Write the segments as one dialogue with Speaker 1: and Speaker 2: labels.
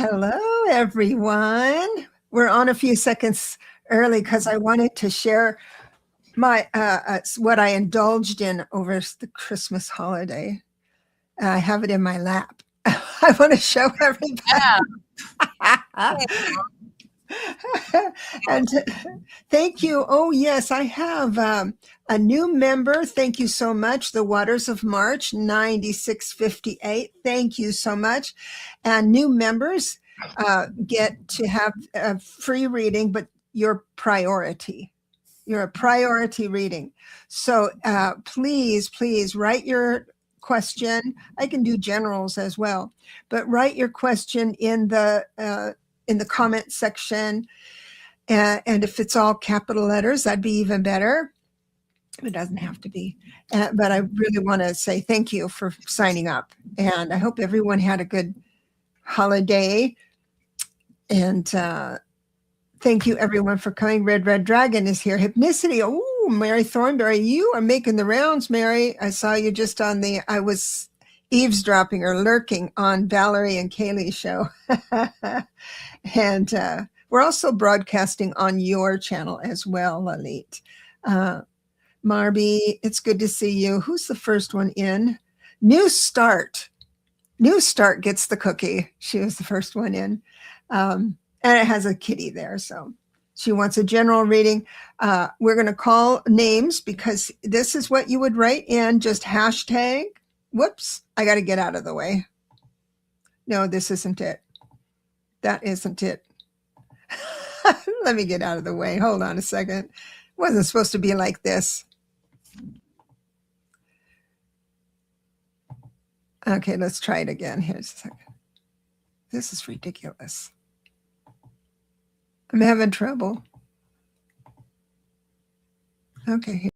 Speaker 1: Hello, everyone. We're on a few seconds early because I wanted to share my what I indulged in over the Christmas holiday. I have it in my lap. I want to show everybody. And thank you. Oh, yes, I have a new member. Thank you so much. The Waters of March, 9658. Thank you so much. And new members get to have a free reading, but your priority. You're a priority reading. So please, please write your question. I can do generals as well, but write your question in the comment section. And if it's all capital letters, that'd be even better. It doesn't have to be. But I really want to say thank you for signing up. And I hope everyone had a good holiday. And thank you, everyone, for coming. Red Dragon is here. Hypnicity. Oh, Mary Thornberry, you are making the rounds, Mary. I saw you just I was eavesdropping or lurking on Valerie and Kaylee's show. And we're also broadcasting on your channel as well, Lalit. Marby, it's good to see you. Who's the first one in? New Start. New Start gets the cookie. She was the first one in. And it has a kitty there, so she wants a general reading. We're going to call names because this is what you would write in, just hashtag. Whoops, I got to get out of the way. No, this isn't it. That isn't it. Let me get out of the way. Hold on a second. It wasn't supposed to be like this. Okay, let's try it again. Here's a second. This is ridiculous. I'm having trouble. Okay.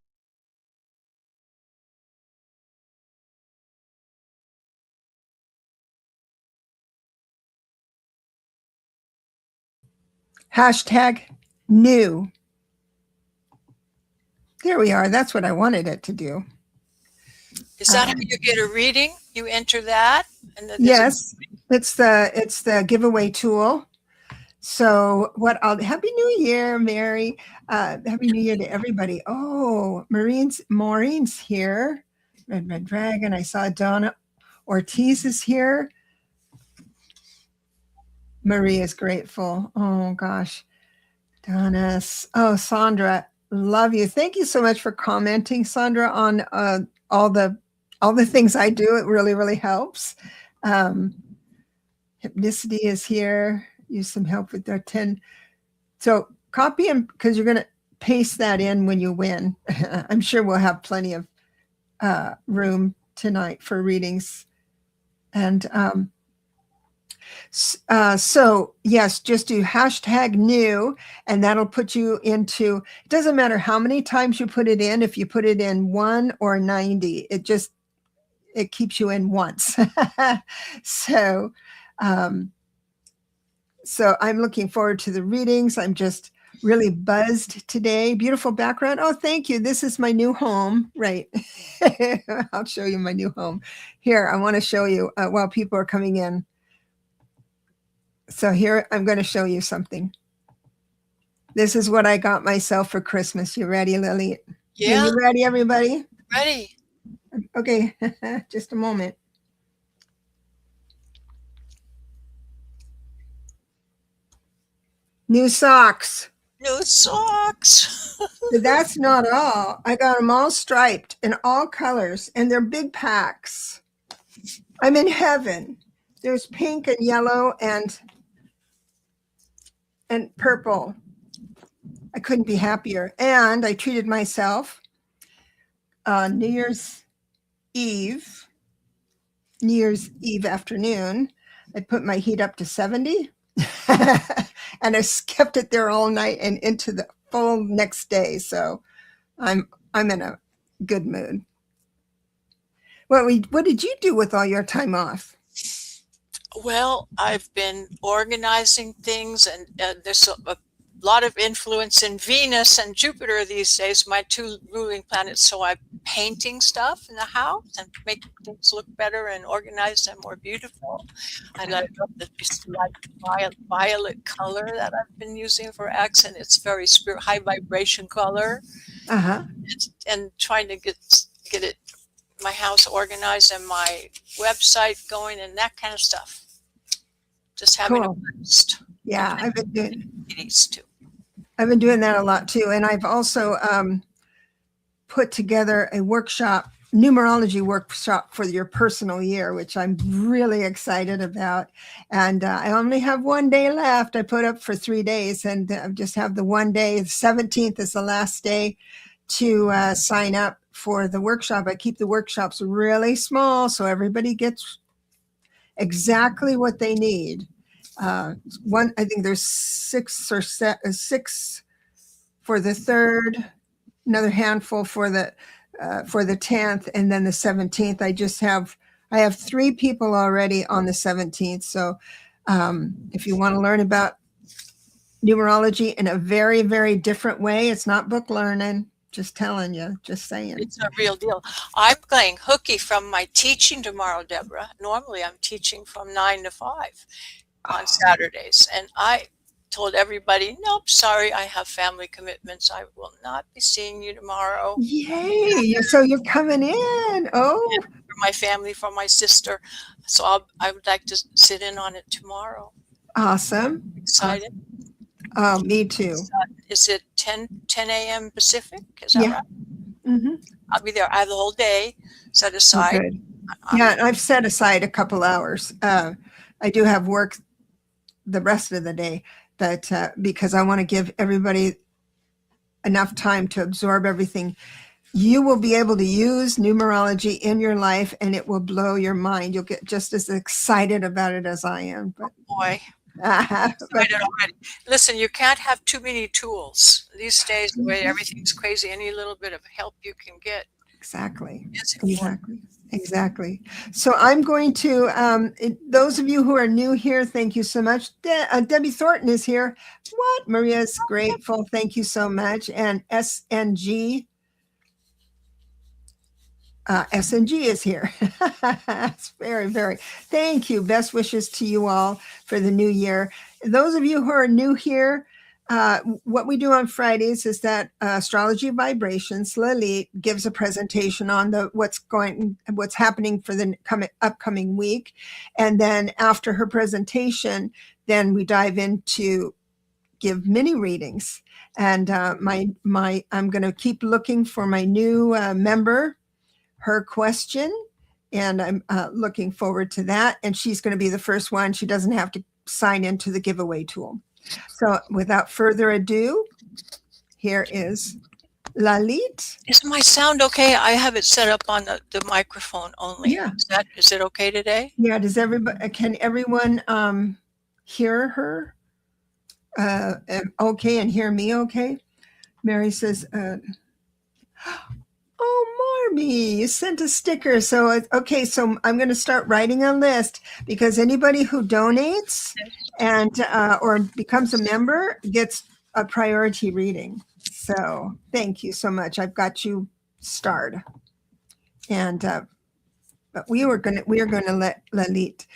Speaker 1: Hashtag new. There we are. That's what I wanted it to do.
Speaker 2: Is that how you get a reading? You enter that? And
Speaker 1: yes, it's the giveaway tool. So Happy New Year, Mary. Happy New Year to everybody. Oh, Maureen's here. Red Dragon. I saw Donna Ortiz is here. Marie is grateful. Oh gosh. Donna. Oh, Sandra, love you. Thank you so much for commenting, Sandra, on all the things I do. It really, really helps. Hypnicity is here. Use some help with their 10. So copy them because you're going to paste that in when you win. I'm sure we'll have plenty of room tonight for readings. And so yes, just do hashtag new, and that'll put you into, it doesn't matter how many times you put it in. If you put it in 1 or 90, it keeps you in once. So I'm looking forward to the readings. I'm just really buzzed today. Beautiful background. Oh, thank you. This is my new home. Right. I'll show you my new home. Here, I want to show you while people are coming in. So here, I'm going to show you something. This is what I got myself for Christmas. You ready, Lily?
Speaker 2: Yeah.
Speaker 1: Are you ready, everybody?
Speaker 2: Ready.
Speaker 1: Okay. Just a moment. New socks.
Speaker 2: New socks.
Speaker 1: That's not all. I got them all striped in all colors, and they're big packs. I'm in heaven. There's pink and yellow and purple. I couldn't be happier. And I treated myself New Year's Eve afternoon. I put my heat up to 70 and I kept it there all night and into the full next day. So I'm in a good mood. What did you do with all your time off?
Speaker 2: Well, I've been organizing things, and there's a lot of influence in Venus and Jupiter these days, my two ruling planets. So I'm painting stuff in the house and making things look better and organized and more beautiful. I love this light violet color that I've been using for accent. It's very high vibration color. And trying to get it, my house organized and my website going and that kind of stuff. Just having a blast.
Speaker 1: Yeah, I've been doing
Speaker 2: these too.
Speaker 1: I've been doing that a lot too, and I've also put together a workshop, numerology workshop for your personal year, which I'm really excited about. And I only have 1 day left. I put up for 3 days, and I just have the 1 day. The 17th is the last day to sign up for the workshop. I keep the workshops really small so everybody gets exactly what they need. I think there's 6 for the 3rd, another handful for the 10th, and then the 17th. I have 3 people already on the 17th. So if you want to learn about numerology in a very, very different way, it's not book learning. Just telling you, just saying.
Speaker 2: It's a real deal. I'm playing hooky from my teaching tomorrow, Deborah. Normally I'm teaching from 9 to 5 on Saturdays. And I told everybody, nope, sorry, I have family commitments. I will not be seeing you tomorrow.
Speaker 1: Yay. So you're coming in. Oh.
Speaker 2: For my family, for my sister. So I would like to sit in on it tomorrow.
Speaker 1: Awesome.
Speaker 2: Excited.
Speaker 1: Oh, me too.
Speaker 2: Is it 10 a.m. Pacific? Is that right?
Speaker 1: Mm-hmm.
Speaker 2: I'll be there. I have the whole day set aside.
Speaker 1: Good. Yeah, I've set aside a couple hours. I do have work the rest of the day, but because I want to give everybody enough time to absorb everything. You will be able to use numerology in your life, and it will blow your mind. You'll get just as excited about it as I am. But
Speaker 2: boy. Listen, you can't have too many tools these days. The way everything's crazy, any little bit of help you can get.
Speaker 1: Exactly. So I'm going to, those of you who are new here, thank you so much. Debbie Thornton is here. What? Maria's grateful. Thank you so much. And SNG. SNG is here. It's very, very, thank you. Best wishes to you all for the new year. Those of you who are new here, what we do on Fridays is that Astrology Vibrations, Lalit gives a presentation on what's happening for the upcoming week. And then after her presentation, then we dive into give mini readings. And I'm going to keep looking for my new member, her question, and I'm looking forward to that. And she's going to be the first one. She doesn't have to sign into the giveaway tool. So without further ado, here is Lalit.
Speaker 2: Is my sound okay? I have it set up on the microphone only.
Speaker 1: Yeah.
Speaker 2: Is it okay today?
Speaker 1: Yeah. Can everyone hear her? Okay, and hear me okay? Mary says, oh, Marmy, you sent a sticker. So, okay, so I'm going to start writing a list because anybody who donates and or becomes a member gets a priority reading. So thank you so much. I've got you starred. And but we are going to let Lalit.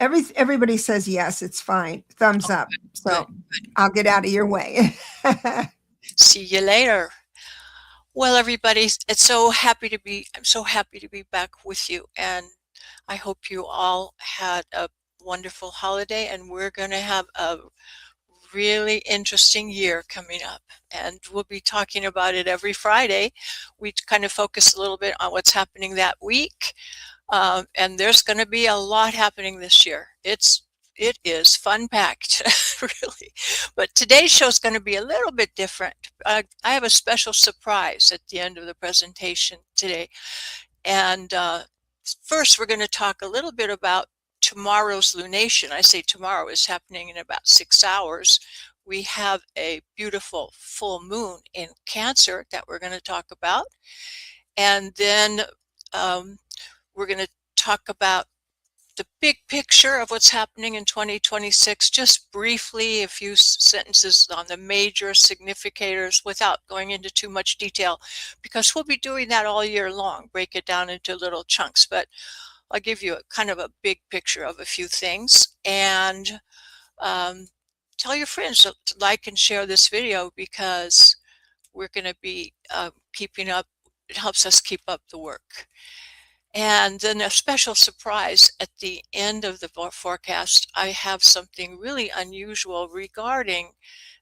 Speaker 1: Everybody says yes, it's fine. Thumbs up. So I'll get out of your way.
Speaker 2: See you later. Well, everybody, I'm so happy to be back with you, and I hope you all had a wonderful holiday, and we're going to have a really interesting year coming up, and we'll be talking about it every Friday. We kind of focus a little bit on what's happening that week, and there's going to be a lot happening this year. It is fun-packed, really. But today's show is going to be a little bit different. I have a special surprise at the end of the presentation today. And first, we're going to talk a little bit about tomorrow's lunation. I say tomorrow is happening in about 6 hours. We have a beautiful full moon in Cancer that we're going to talk about. And then we're going to talk about the big picture of what's happening in 2026, just briefly, a few sentences on the major significators without going into too much detail, because we'll be doing that all year long, break it down into little chunks. But I'll give you a kind of a big picture of a few things, and tell your friends to like and share this video, because we're going to be keeping up. It helps us keep up the work. And then a special surprise at the end of the forecast, I have something really unusual regarding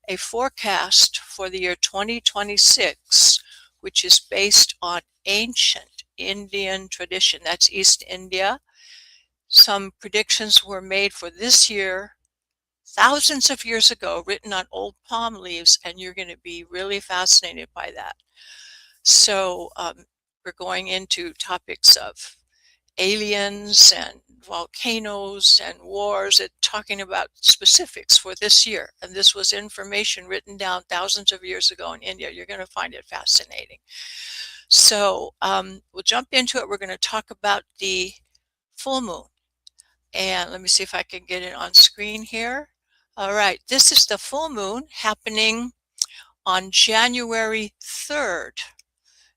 Speaker 2: a forecast for the year 2026, which is based on ancient Indian tradition. That's East India. Some predictions were made for this year thousands of years ago, written on old palm leaves, and you're going to be really fascinated by that. So we're going into topics of aliens and volcanoes and wars, and talking about specifics for this year. And this was information written down thousands of years ago in India. You're going to find it fascinating. So we'll jump into it. We're going to talk about the full moon. And let me see if I can get it on screen here. All right, this is the full moon happening on January 3rd.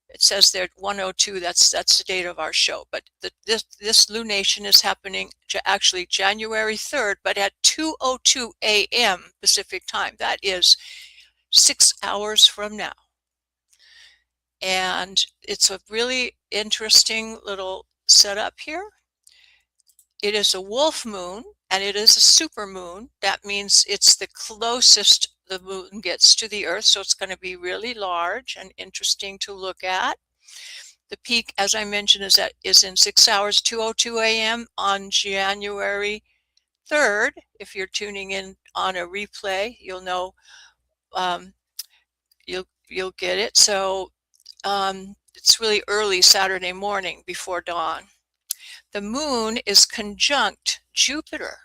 Speaker 2: It says there 102, that's the date of our show, but this lunation is happening actually January 3rd, but at 2:02 a.m. Pacific time. That is 6 hours from now. And it's a really interesting little setup here. It is a wolf moon, and it is a super moon. That means it's the closest the moon gets to the Earth, so it's going to be really large and interesting to look at. The peak, as I mentioned, is in 6 hours, 2:02 a.m. on January 3rd. If you're tuning in on a replay, you'll know, you'll get it. So it's really early Saturday morning before dawn. The moon is conjunct Jupiter.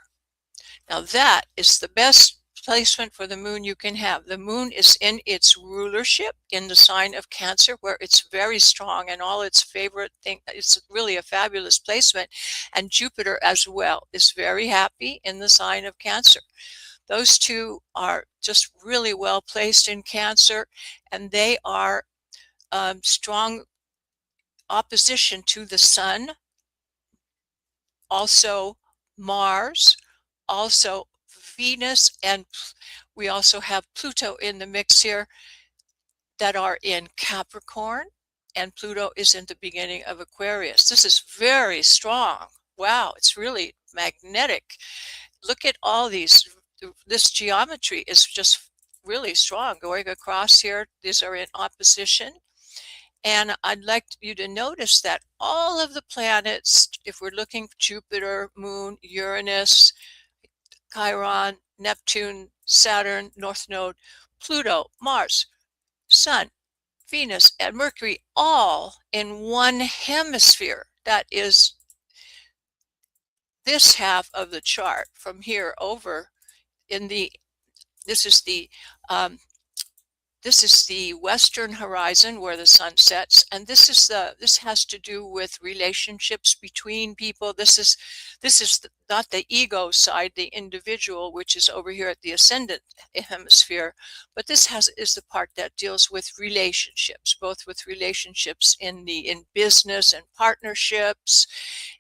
Speaker 2: Now that is the best placement for the moon you can have. The moon is in its rulership in the sign of Cancer, where it's very strong and all its favorite thing. It's really a fabulous placement. And Jupiter as well is very happy in the sign of Cancer. Those two are just really well placed in Cancer, and they are strong opposition to the Sun, also Mars, also Venus, and we also have Pluto in the mix here, that are in Capricorn, and Pluto is in the beginning of Aquarius. This is very strong. Wow, it's really magnetic. Look at all these. This geometry is just really strong going across here. These are in opposition. And I'd like you to notice that all of the planets, if we're looking for Jupiter, Moon, Uranus, Chiron, Neptune, Saturn, North Node, Pluto, Mars, Sun, Venus, and Mercury, all in one hemisphere. That is this half of the chart from here over in the, this is the western horizon where the sun sets, and this has to do with relationships between people. This is not the ego side, the individual, which is over here at the ascendant hemisphere, but this is the part that deals with relationships, both with relationships in business and partnerships,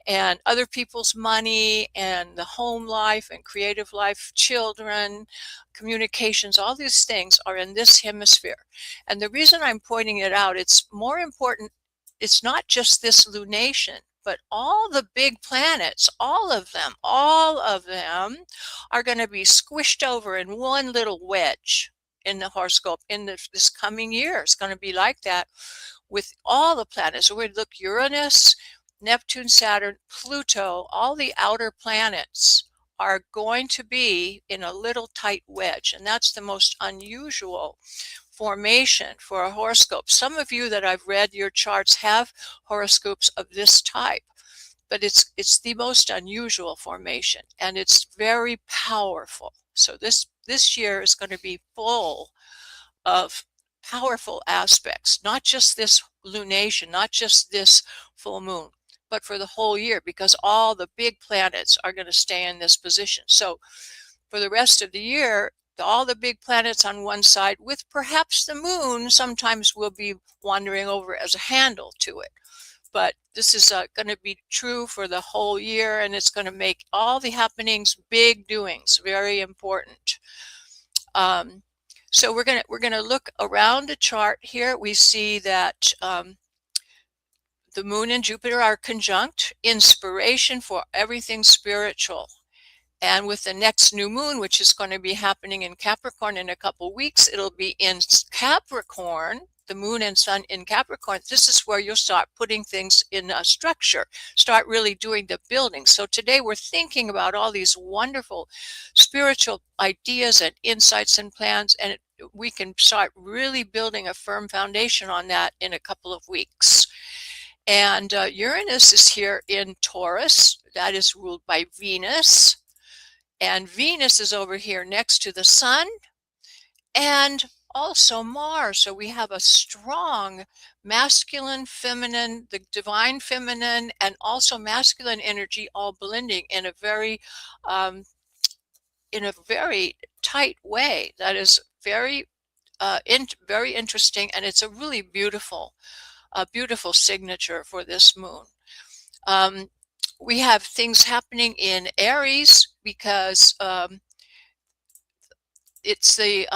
Speaker 2: and other people's money, and the home life and creative life, children, communications. All these things are in this hemisphere. And the reason I'm pointing it out, it's more important, it's not just this lunation, but all the big planets, all of them are going to be squished over in one little wedge in the horoscope in this coming year. It's going to be like that with all the planets. So we look Uranus, Neptune, Saturn, Pluto, all the outer planets are going to be in a little tight wedge. And that's the most unusual formation for a horoscope. Some of you that I've read your charts have horoscopes of this type, but it's the most unusual formation, and it's very powerful. So this year is going to be full of powerful aspects, not just this lunation, not just this full moon, but for the whole year, because all the big planets are going to stay in this position. So for the rest of the year, all the big planets on one side, with perhaps the moon sometimes will be wandering over as a handle to it. But this is going to be true for the whole year, and it's going to make all the happenings, big doings, very important. So we're gonna look around the chart here. We see that the moon and Jupiter are conjunct, inspiration for everything spiritual. And with the next new moon, which is going to be happening in Capricorn in a couple weeks, it'll be in Capricorn, the moon and sun in Capricorn. This is where you'll start putting things in a structure, start really doing the building. So today we're thinking about all these wonderful spiritual ideas and insights and plans, and we can start really building a firm foundation on that in a couple of weeks. And Uranus is here in Taurus. That is ruled by Venus. And Venus is over here next to the sun and also Mars. So we have a strong masculine, feminine, the divine feminine, and also masculine energy all blending in a very tight way. That is very interesting, and it's a really beautiful signature for this moon. We have things happening in Aries because it's in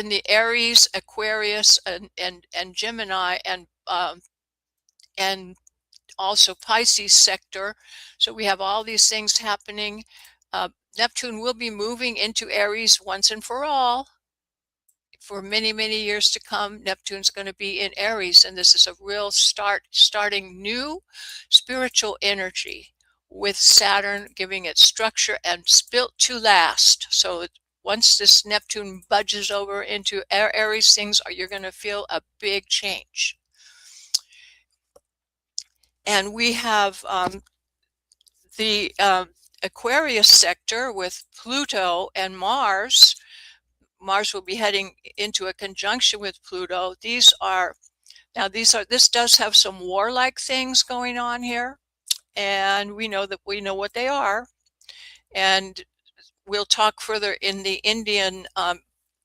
Speaker 2: the Aries, Aquarius, and Gemini, and also Pisces sector. So we have all these things happening. Neptune will be moving into Aries once and for all. For many, many years to come, Neptune's going to be in Aries, and this is a real starting new spiritual energy with Saturn giving it structure and built to last. So once this Neptune budges over into Aries, you're going to feel a big change. And we have the Aquarius sector with Pluto and Mars. Mars will be heading into a conjunction with Pluto. This does have some warlike things going on here, and we know what they are. And we'll talk further in the Indian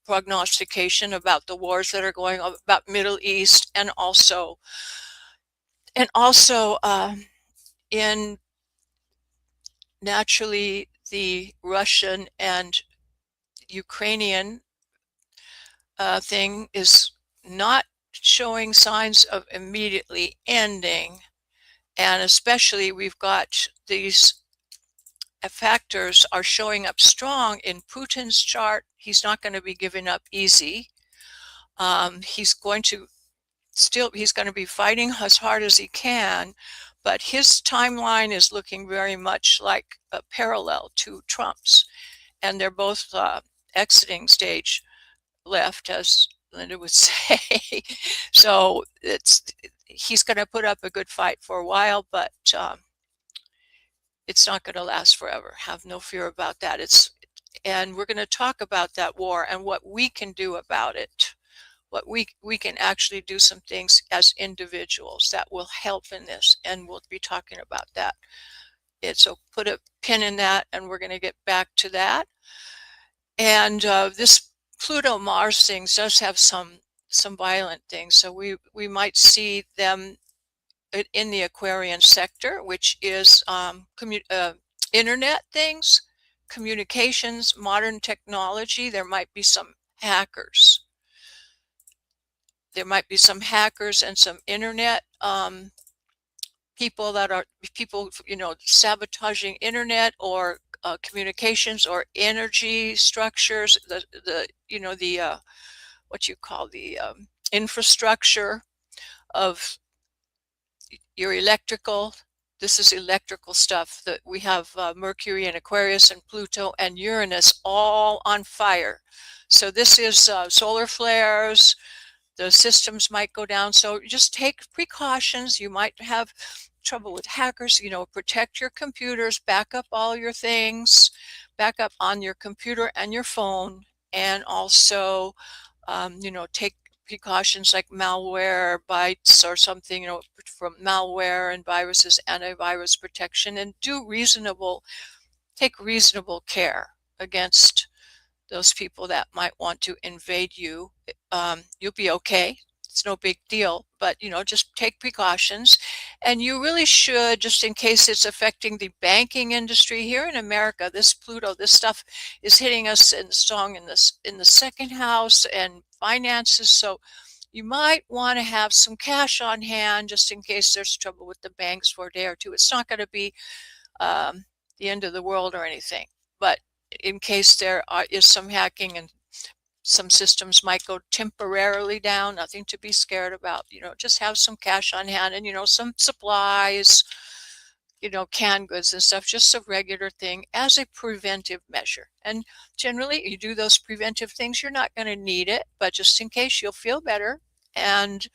Speaker 2: prognostication about the wars that are going on, about Middle East, and also in naturally the Russian and Ukrainian thing is not showing signs of immediately ending, and especially we've got these factors are showing up strong in Putin's chart. He's not going to be giving up easy. He's going to be fighting as hard as he can, but his timeline is looking very much like a parallel to Trump's, and they're both exiting stage left, as Linda would say. So he's going to put up a good fight for a while, but it's not going to last forever. Have no fear about that. And we're going to talk about that war and what we can do about it. What we can actually do some things as individuals that will help in this, and we'll be talking about that. So put a pin in that, and we're going to get back to that. And this Pluto-Mars things does have some violent things. So we might see them in the Aquarian sector, which is internet things, communications, modern technology. There might be some hackers. There might be some hackers and some internet people sabotaging internet or communications or energy structures, what you call the infrastructure of your electrical. This is electrical stuff that we have Mercury and Aquarius and Pluto and Uranus all on fire. So this is solar flares. The systems might go down. So just take precautions. You might have trouble with hackers. Protect your computers, back up all your things, back up on your computer and your phone, and also, precautions like malware, bytes or something, from malware and viruses, antivirus protection, and take reasonable care against those people that might want to invade you. You'll be okay. It's no big deal, but just take precautions. And you really should, just in case it's affecting the banking industry here in America. This Pluto, this stuff is hitting us in strong in the second house and finances. So you might want to have some cash on hand just in case there's trouble with the banks for a day or two. It's not going to be the end of the world or anything, but in case there is some hacking and some systems might go temporarily down, nothing to be scared about. Just have some cash on hand and, some supplies, canned goods and stuff, just a regular thing as a preventive measure. And generally, you do those preventive things, you're not going to need it, but just in case, you'll feel better. And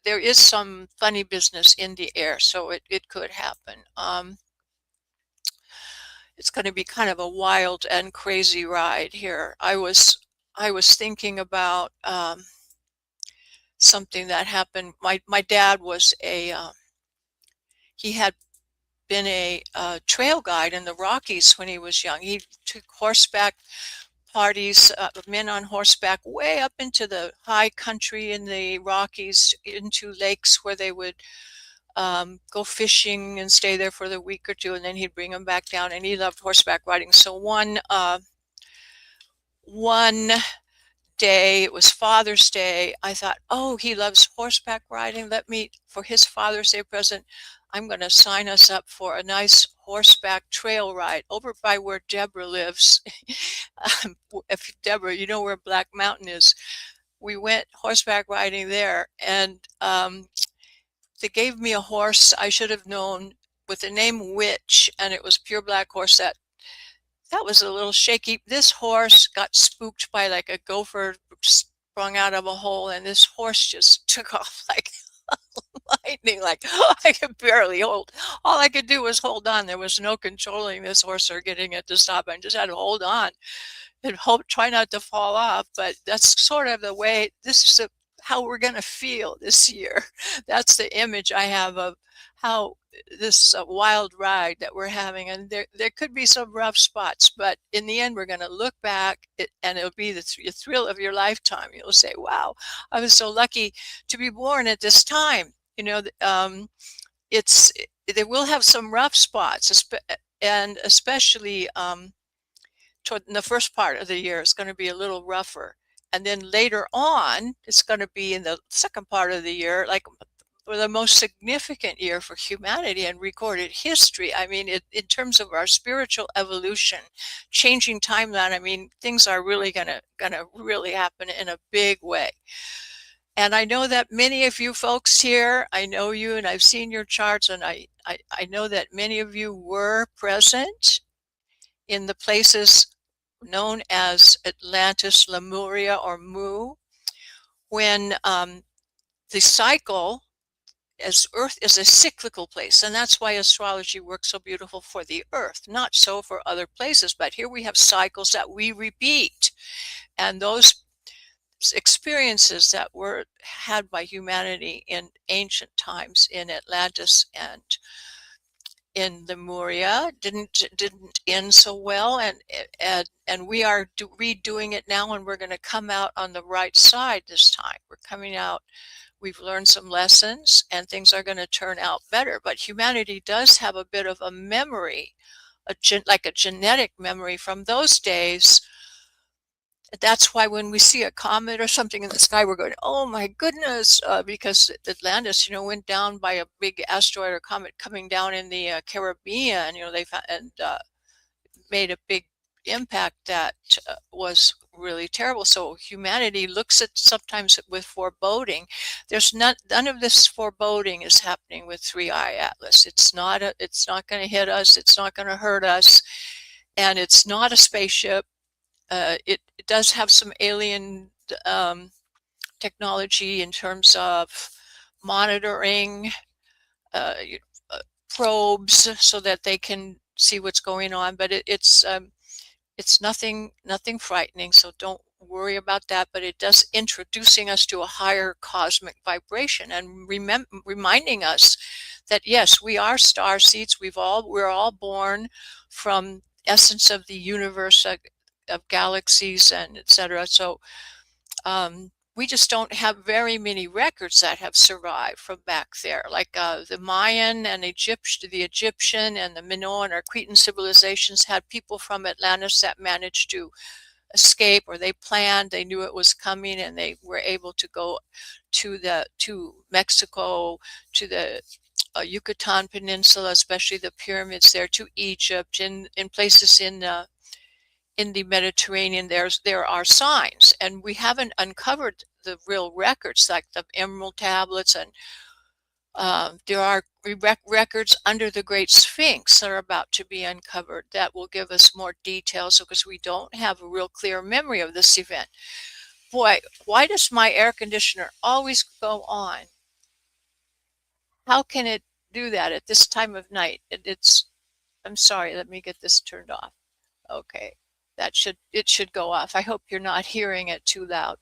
Speaker 2: there is some funny business in the air, so it could happen. It's going to be kind of a wild and crazy ride here. I was thinking about something that happened. My dad was he had been a trail guide in the Rockies when he was young. He took horseback parties, men on horseback, way up into the high country in the Rockies, into lakes where they would go fishing and stay there for the week or two, and then he'd bring them back down. And he loved horseback riding. So one day, it was Father's Day, I thought, oh, he loves horseback riding. For his Father's Day present, I'm going to sign us up for a nice horseback trail ride over by where Debra lives. If Debra, you know where Black Mountain is. We went horseback riding there, and they gave me a horse I should have known with the name Witch, and it was pure black horse. That was a little shaky. This horse got spooked by like a gopher sprung out of a hole, and this horse just took off like lightning. Like I could barely hold. All I could do was hold on. There was no controlling this horse or getting it to stop. I just had to hold on and try not to fall off. But that's sort of the way. This is how we're going to feel this year. That's the image I have of how this wild ride that we're having. And there could be some rough spots, but in the end, we're going to look back and it'll be the thrill of your lifetime. You'll say, wow, I was so lucky to be born at this time. They will have some rough spots, and especially in the first part of the year, it's going to be a little rougher. And then later on, it's going to be in the second part of the year, like the most significant year for humanity and recorded history. I mean, in terms of our spiritual evolution, changing timeline, I mean, things are really gonna really happen in a big way. And I know that many of you folks here, I know you, and I've seen your charts, and I know that many of you were present in the places known as Atlantis, Lemuria, or Mu, when the cycle, as Earth is a cyclical place, and that's why astrology works so beautiful for the Earth, not so for other places. But here we have cycles that we repeat, and those experiences that were had by humanity in ancient times in Atlantis and in Lemuria didn't end so well, and we are redoing it now, and we're going to come out on the right side this time. We're coming out. We've learned some lessons, and things are going to turn out better. But humanity does have a bit of a memory, like a genetic memory from those days. That's why when we see a comet or something in the sky, we're going, oh my goodness, because Atlantis, went down by a big asteroid or comet coming down in the Caribbean. They found, and made a big impact that was really terrible. So humanity looks at sometimes with foreboding. There's none of this foreboding is happening with 3i Atlas. It's not going to hit us. It's not going to hurt us, and it's not a spaceship. It does have some alien technology in terms of monitoring probes so that they can see what's going on, but it's nothing frightening. So worry about that, but it does introducing us to a higher cosmic vibration and reminding us that yes, we are star seeds. We're all born from essence of the universe, of galaxies and etc. So we just don't have very many records that have survived from back there, like the Mayan and the Egyptian and the Minoan or Cretan civilizations had people from Atlantis that managed to escape, or they knew it was coming, and they were able to go to Mexico, to the Yucatan Peninsula, especially the pyramids there, to Egypt, in places in the Mediterranean. There are signs, and we haven't uncovered the real records like the emerald tablets, and there are records under the Great Sphinx that are about to be uncovered that will give us more details, because we don't have a real clear memory of this event. Boy, why does my air conditioner always go on? How can it do that at this time of night? I'm sorry, let me get this turned off. Okay, it should go off. I hope you're not hearing it too loud.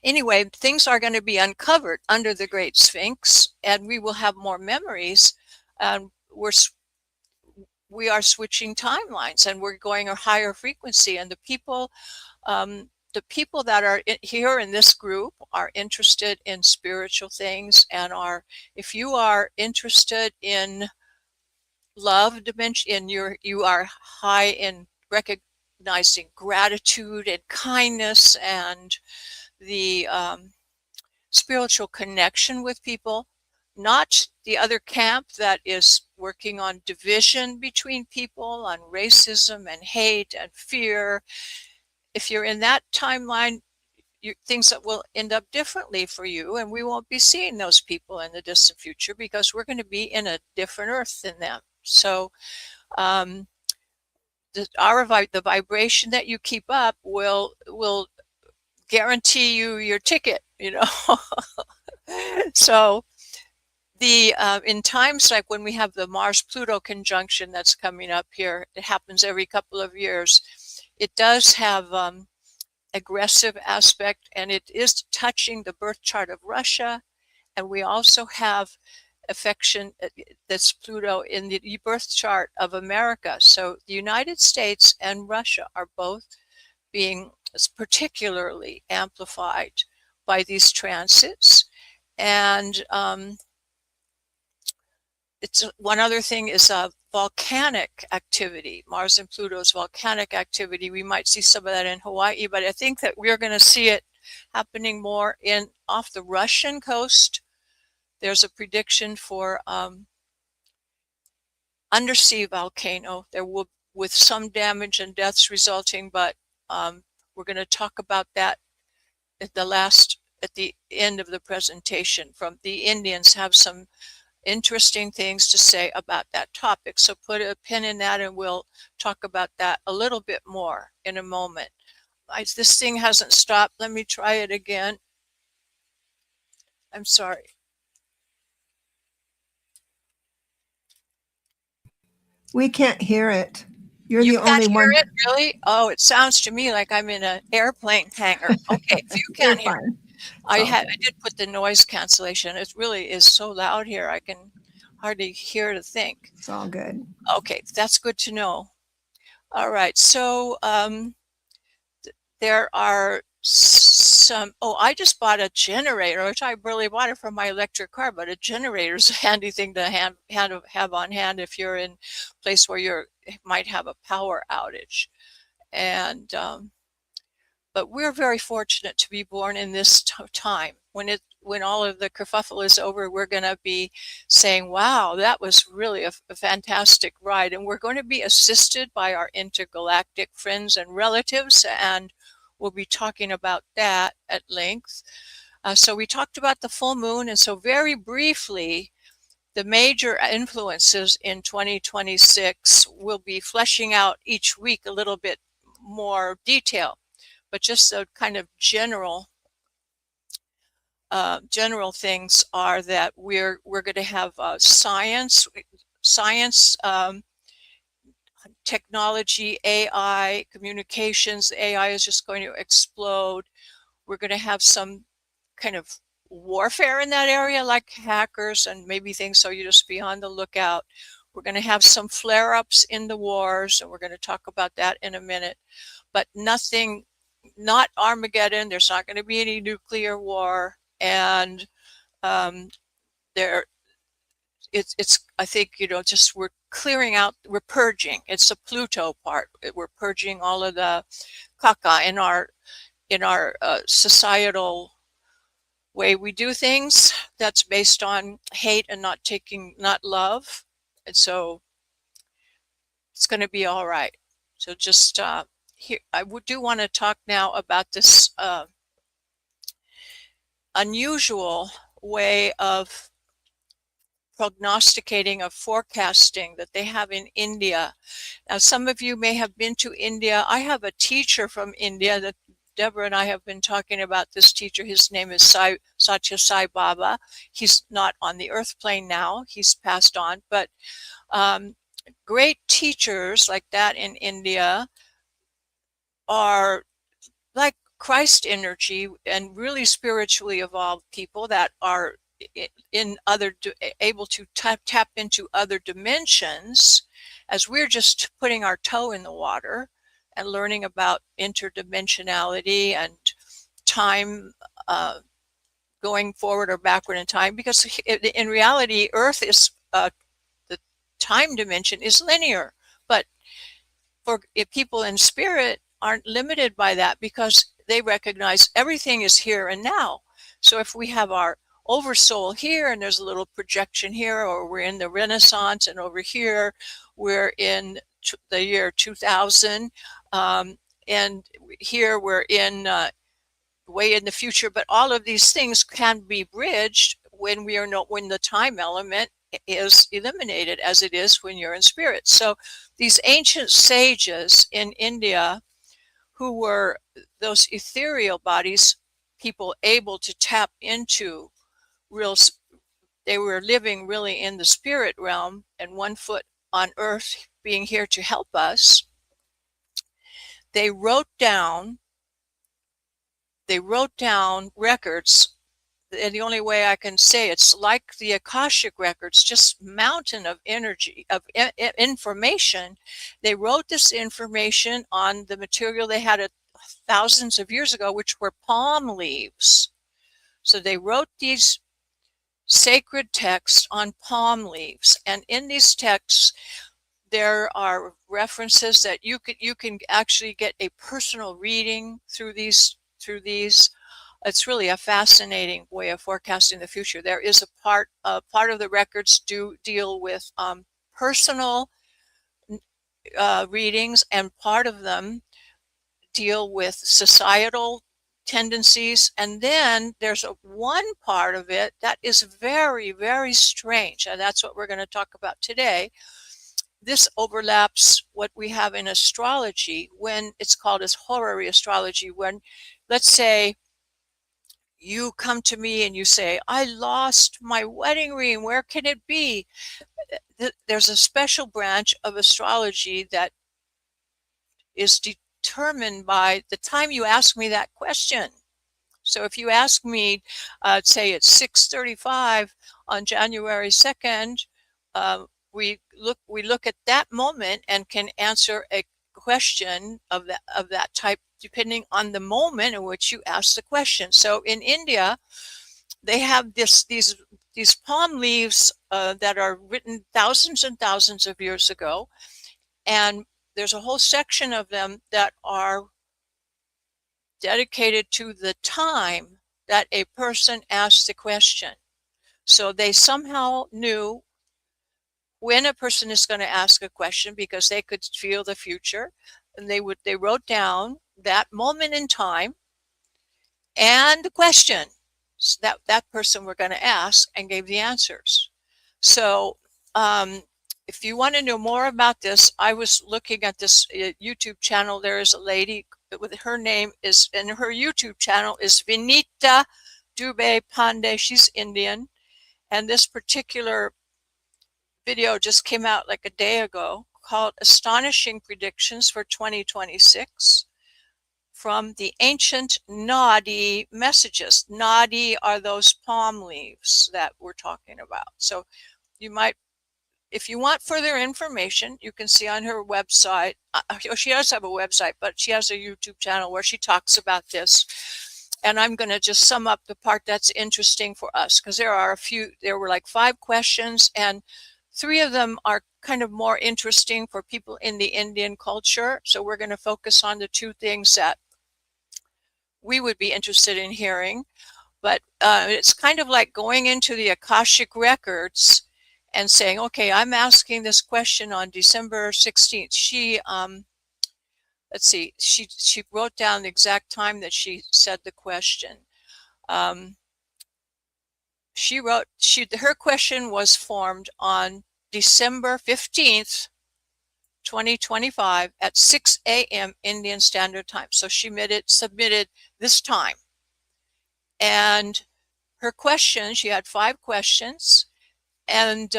Speaker 2: Anyway, things are going to be uncovered under the Great Sphinx, and we will have more memories. We are switching timelines, and we're going a higher frequency. And the people that are here in this group are interested in spiritual things, and if you are interested in love dimension, you are high in recognizing gratitude and kindness and the spiritual connection with people, not the other camp that is working on division between people, on racism and hate and fear. If you're in that timeline, things that will end up differently for you, and we won't be seeing those people in the distant future because we're going to be in a different earth than them. So the vibration that you keep up will guarantee you your ticket, So in times like when we have the Mars-Pluto conjunction that's coming up here, it happens every couple of years. It does have aggressive aspect, and it is touching the birth chart of Russia, and we also have affection that's Pluto in the birth chart of America. So the United States and Russia are both being particularly amplified by these transits. And one other thing is volcanic activity, Mars and Pluto's volcanic activity. We might see some of that in Hawaii, but I think that we're going to see it happening more off the Russian coast. There's a prediction for undersea volcano. There will, with some damage and deaths resulting, but we're going to talk about that at the end of the presentation. From the Indians have some interesting things to say about that topic. So put a pin in that, and we'll talk about that a little bit more in a moment. This thing hasn't stopped. Let me try it again. I'm sorry.
Speaker 1: We can't hear it.
Speaker 2: You
Speaker 1: the
Speaker 2: can't
Speaker 1: only
Speaker 2: hear
Speaker 1: one.
Speaker 2: it, really? Oh, it sounds to me like I'm in an airplane hangar. Okay, if you can't hear it. I did put the noise cancellation. It really is so loud here. I can hardly hear to think.
Speaker 1: It's all good.
Speaker 2: Okay, that's good to know. All right, so there are some. Oh, I just bought a generator, which I really bought it from my electric car. But a generator is a handy thing to have on hand if you're in a place where you might have a power outage. And but we're very fortunate to be born in this time. When all of the kerfuffle is over, we're going to be saying, wow, that was really a fantastic ride. And we're going to be assisted by our intergalactic friends and relatives, and we'll be talking about that at length. So we talked about the full moon, and so very briefly, the major influences in 2026 will be fleshing out each week a little bit more detail. But just the kind of general things are that we're going to have science technology, AI, communications. AI is just going to explode. We're going to have some kind of warfare in that area, like hackers and maybe things, so you just be on the lookout. We're going to have some flare-ups in the wars, and we're going to talk about that in a minute. But nothing, not Armageddon. There's not going to be any nuclear war, and there, it's I think, just we're clearing out, we're purging. It's the Pluto part. We're purging all of the caca in our societal way we do things that's based on hate and not love. And so it's going to be all right. So just here, I do want to talk now about this unusual way of prognosticating, of forecasting that they have in India. Now, some of you may have been to India. I have a teacher from India that Debra and I have been talking about. This teacher. His name is Satya Sai Baba. He's not on the earth plane now. He's passed on. But great teachers like that in India are like Christ energy and really spiritually evolved people that are able to tap into other dimensions, as we're just putting our toe in the water and learning about interdimensionality and time, going forward or backward in time, because in reality, Earth is the time dimension is linear, but if people in spirit aren't limited by that, because they recognize everything is here and now. So if we have our oversoul here and there's a little projection here, or we're in the Renaissance, and over here we're in the year 2000, and here we're in way in the future. But all of these things can be bridged when when the time element is eliminated, as it is when you're in spirit. So these ancient sages in India, who were those ethereal bodies, people able to tap into they were living really in the spirit realm and one foot on earth, being here to help us. They wrote down records, and the only way I can say it's like the Akashic records, just mountain of energy, of information. They wrote this information on the material they had thousands of years ago, which were palm leaves. So they wrote these sacred texts on palm leaves, and in these texts there are references that you can actually get a personal reading through these. It's really a fascinating way of forecasting the future. There is a part of the records do deal with personal readings, and part of them deal with societal tendencies. And then there's one part of it that is very, very strange, and that's what we're going to talk about today. This overlaps what we have in astrology, when it's called as horary astrology. When, let's say, you come to me and you say, I lost my wedding ring, where can it be? There's a special branch of astrology that is determined by the time you ask me that question. So if you ask me, say it's 6:35 on January 2nd, we look at that moment and can answer a question of that type, depending on the moment in which you ask the question. So in India, they have these palm leaves that are written thousands and thousands of years ago, and there's a whole section of them that are dedicated to the time that a person asked the question. So they somehow knew when a person is going to ask a question, because they could feel the future, and they wrote down that moment in time and the question that person were going to ask, and gave the answers. So if you want to know more about this, I was looking at this YouTube channel. There is a lady with her name is, and her YouTube channel is Vinita Dubey Pandey. She's Indian, and this particular video just came out like a day ago, called Astonishing Predictions for 2026 from the ancient Nadi messages. Nadi are those palm leaves that we're talking about. So you might, if you want further information, you can see on her website. She does have a website, but she has a YouTube channel where she talks about this. And I'm going to just sum up the part that's interesting for us, because there were like 5 questions, and 3 of them are kind of more interesting for people in the Indian culture. So we're going to focus on the 2 things that we would be interested in hearing. But it's kind of like going into the Akashic records and saying, okay, I'm asking this question on December 16th. Let's see, she wrote down the exact time that she said the question. Her question was formed on December 15th, 2025 at 6 a.m. Indian Standard Time. So she submitted this time. And her question, she had 5 questions, and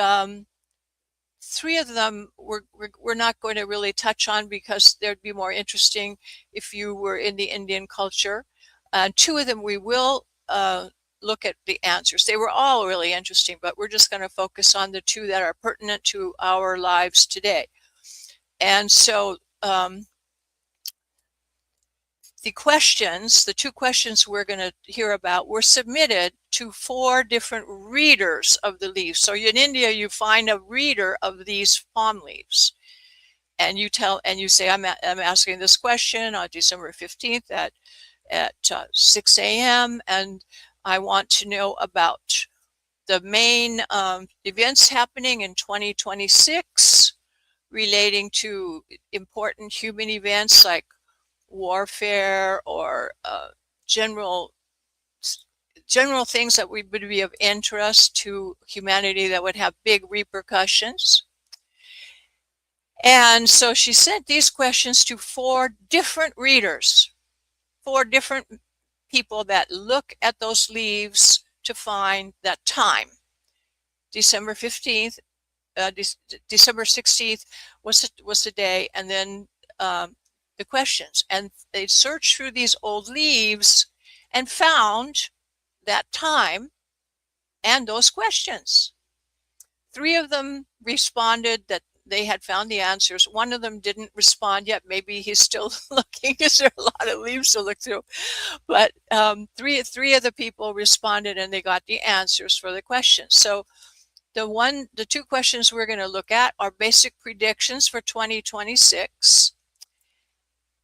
Speaker 2: 3 of them we're not going to really touch on because they'd be more interesting if you were in the Indian culture. 2 of them we will look at the answers. They were all really interesting, but we're just going to focus on the 2 that are pertinent to our lives today. And so the 2 questions we're going to hear about were submitted to 4 different readers of the leaves. So in India, you find a reader of these palm leaves, and you say, I'm asking this question on December 15th at 6 a.m. and I want to know about the main events happening in 2026 relating to important human events like warfare or general things that would be of interest to humanity that would have big repercussions. And so she sent these questions to 4 different readers, 4 different people that look at those leaves to find that time. December 15th, December 16th was the day, and then the questions. And they searched through these old leaves and found that time and those questions. 3 of them responded that they had found the answers. 1 of them didn't respond yet. Maybe he's still looking, because there are a lot of leaves to look through. But 3 of the people responded and they got the answers for the questions. So the 2 questions we're going to look at are basic predictions for 2026.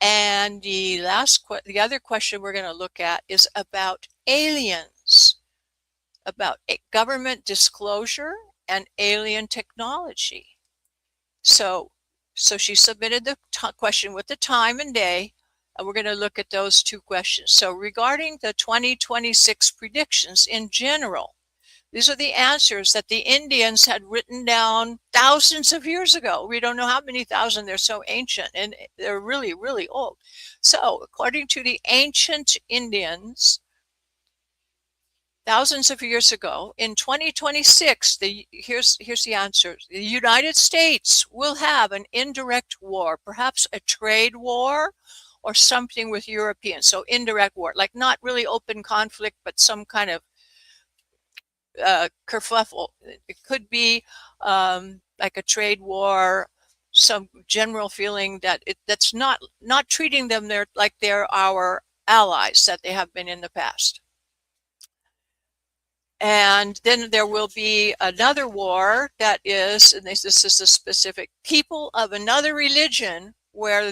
Speaker 2: And the other question we're going to look at is about aliens, about government disclosure and alien technology. So she submitted the question with the time and day, and we're going to look at those 2 questions. So regarding the 2026 predictions in general, these are the answers that the Indians had written down thousands of years ago. We don't know how many thousand, they're so ancient, and they're really, really old. So according to the ancient Indians, thousands of years ago, in 2026, here's the answer. The United States will have an indirect war, perhaps a trade war or something with Europeans. So indirect war, like not really open conflict, but some kind of kerfuffle. It could be like a trade war, some general feeling that that's not treating them like they're our allies that they have been in the past. And then there will be another war that is, and this is a specific, people of another religion, where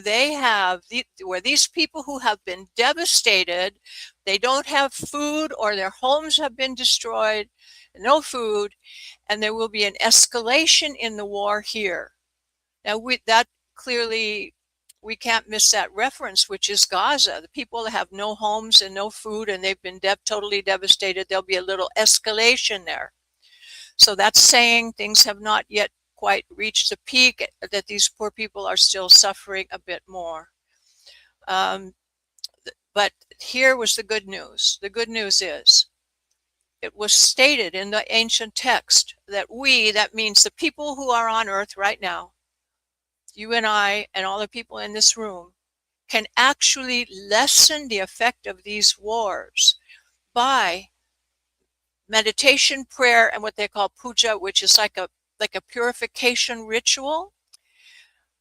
Speaker 2: where these people who have been devastated, they don't have food, or their homes have been destroyed, no food, and there will be an escalation in the war here. Now clearly we can't miss that reference, which is Gaza. The people that have no homes and no food, and they've been totally devastated. There'll be a little escalation there. So that's saying things have not yet quite reached the peak, that these poor people are still suffering a bit more. But here was the good news. The good news is, it was stated in the ancient text that that means the people who are on earth right now, you and I and all the people in this room can actually lessen the effect of these wars by meditation, prayer, and what they call puja, which is like a purification ritual.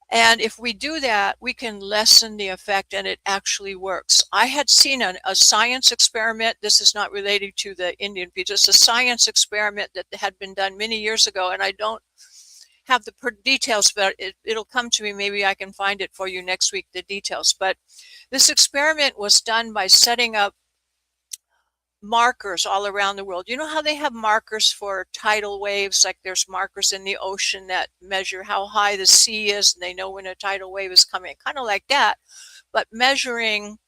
Speaker 2: And if we do that, we can lessen the effect, and it actually works. I had seen a science experiment. This is not related to the Indian people. It's a science experiment that had been done many years ago, and I don't have the details, but it'll come to me. Maybe I can find it for you next week, the details. But this experiment was done by setting up markers all around the world. You know how they have markers for tidal waves? Like there's markers in the ocean that measure how high the sea is, and they know when a tidal wave is coming, kind of like that, but measuring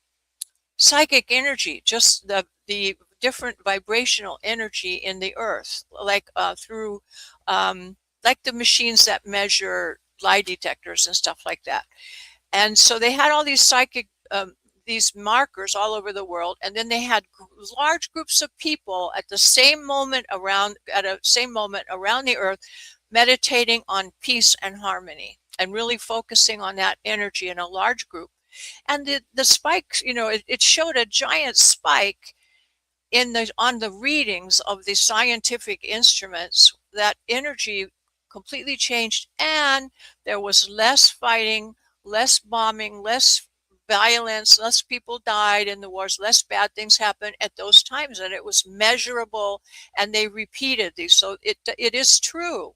Speaker 2: psychic energy, just the different vibrational energy in the earth, like through like the machines that measure lie detectors and stuff like that. And so they had all these psychic these markers all over the world, and then they had large groups of people at the same moment around the earth, meditating on peace and harmony and really focusing on that energy in a large group. And the spikes, it showed a giant spike on the readings of the scientific instruments. That energy completely changed, and there was less fighting, less bombing, less violence, less people died in the wars, less bad things happened at those times, and it was measurable, and they repeated these. So it is true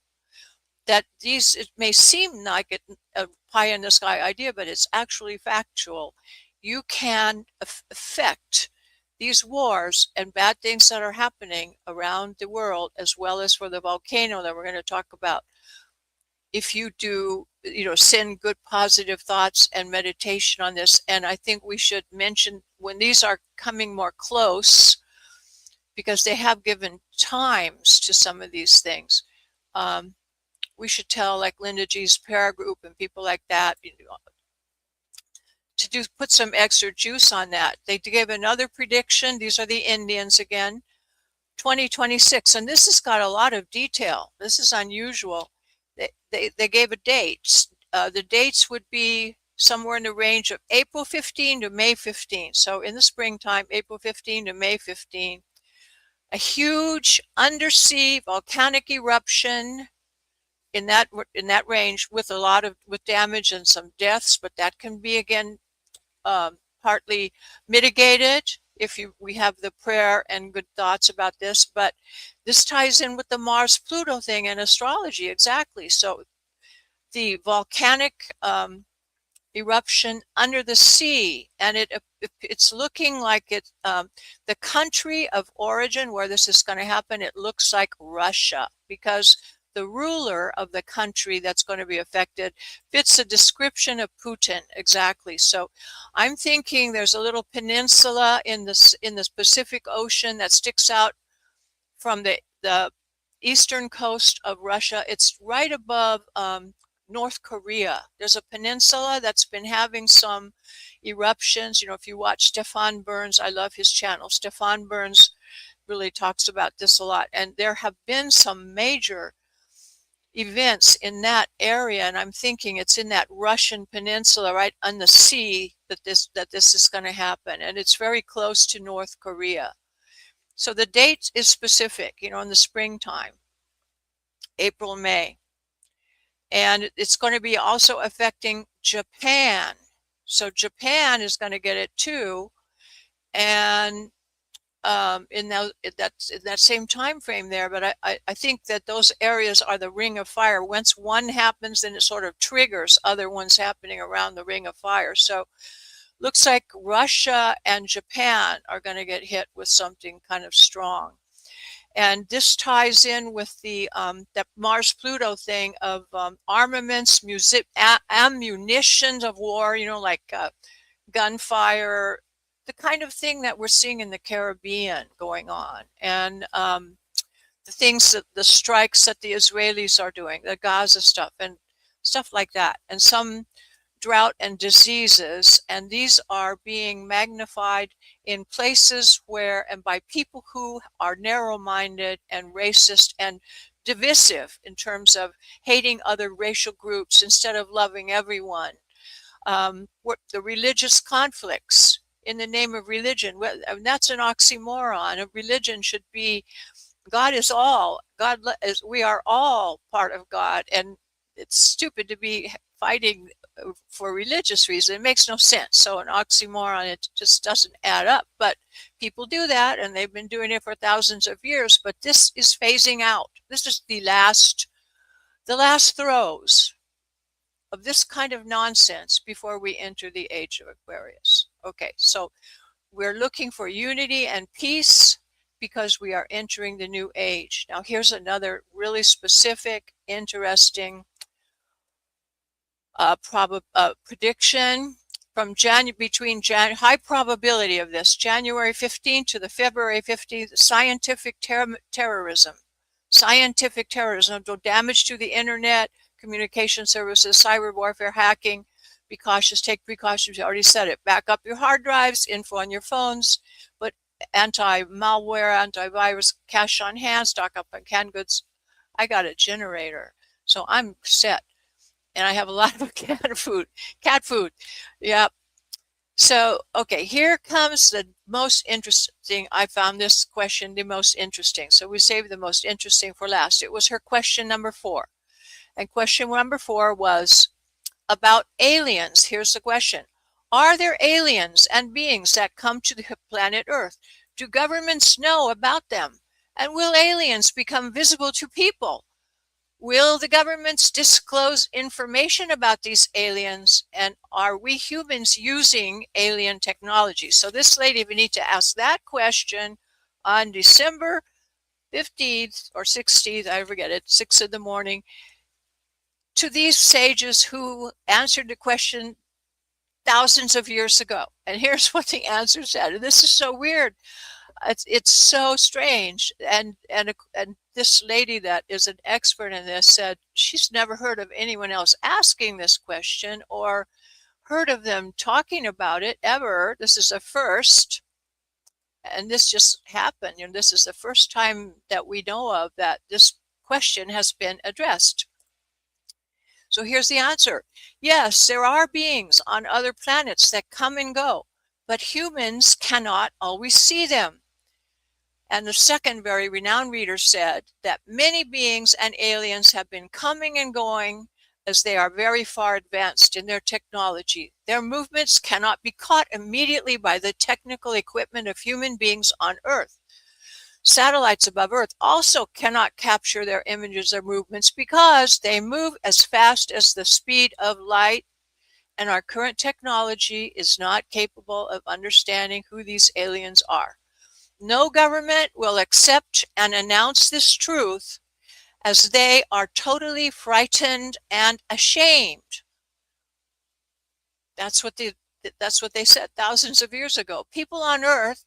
Speaker 2: that it may seem like a pie in the sky idea, but it's actually factual. You can affect these wars and bad things that are happening around the world, as well as for the volcano that we're going to talk about, if you do, send good positive thoughts and meditation on this. And I think we should mention when these are coming more close, because they have given times to some of these things. We should tell, like Linda G's para group and people like that, to put some extra juice on that. They gave another prediction. These are the Indians again, 2026, and this has got a lot of detail. This is unusual. They gave a date. The dates would be somewhere in the range of April 15 to May 15. So in the springtime, April 15 to May 15, a huge undersea volcanic eruption in that range, with with damage and some deaths, but that can be again partly mitigated if we have the prayer and good thoughts about this. But this ties in with the Mars-Pluto thing in astrology, exactly. So the volcanic eruption under the sea, and it's looking like the country of origin where this is going to happen. It looks like Russia, because the ruler of the country that's going to be affected fits the description of Putin exactly. So I'm thinking there's a little peninsula in the Pacific Ocean that sticks out from the eastern coast of Russia. It's right above North Korea. There's a peninsula that's been having some eruptions. If you watch Stefan Burns, I love his channel. Stefan Burns really talks about this a lot. And there have been some major events in that area, and I'm thinking it's in that Russian peninsula right on the sea that this is going to happen, and it's very close to North Korea. So the date is specific, in the springtime, April, May, and it's going to be also affecting Japan. So Japan is going to get it too, and in that same time frame there. But I think that those areas are the ring of fire. Once one happens, then it sort of triggers other ones happening around the ring of fire. So looks like Russia and Japan are going to get hit with something kind of strong. And this ties in with the that Mars-Pluto thing of armaments, ammunitions of war, like gunfire, the kind of thing that we're seeing in the Caribbean going on, and the strikes that the Israelis are doing, the Gaza stuff and stuff like that, and some drought and diseases, and these are being magnified in places where, and by people who are narrow-minded and racist and divisive in terms of hating other racial groups instead of loving everyone. The religious conflicts in the name of religion, that's an oxymoron. A religion should be, God is all. We are all part of God, and it's stupid to be fighting for religious reasons. It makes no sense. So an oxymoron, it just doesn't add up. But people do that, and they've been doing it for thousands of years. But this is phasing out. This is the last throes of this kind of nonsense before we enter the age of Aquarius. Okay, so we're looking for unity and peace because we are entering the new age. Now, here's another really specific, interesting prediction from high probability of this, January 15th to the February 15th, scientific terrorism. Scientific terrorism, damage to the internet, communication services, cyber warfare, hacking. Be cautious, take precautions. I already said it. Back up your hard drives, info on your phones, but anti-malware, antivirus, cash on hand, stock up on canned goods. I got a generator, so I'm set. And I have a lot of cat food. Yep. So, okay, here comes the most interesting. I found this question the most interesting. So we saved the most interesting for last. It was her question number 4. And question number 4 was about aliens. Here's the question. Are there aliens and beings that come to the planet Earth? Do governments know about them? And will aliens become visible to people? Will the governments disclose information about these aliens? And are we humans using alien technology? So this lady, we need to ask that question on December 15th or 16th, I forget it, 6 in the morning, to these sages who answered the question thousands of years ago. And here's what the answer said. And this is so weird. It's so strange. And this lady that is an expert in this said she's never heard of anyone else asking this question or heard of them talking about it ever. This is a first. And this just happened. You know, this is the first time that we know of that this question has been addressed. So here's the answer. Yes, there are beings on other planets that come and go, but humans cannot always see them. And the second very renowned reader said that many beings and aliens have been coming and going as they are very far advanced in their technology. Their movements cannot be caught immediately by the technical equipment of human beings on Earth. Satellites above Earth also cannot capture their images or movements because they move as fast as the speed of light, and our current technology is not capable of understanding who these aliens are. No government will accept and announce this truth as they are totally frightened and ashamed. That's what they said thousands of years ago. People on Earth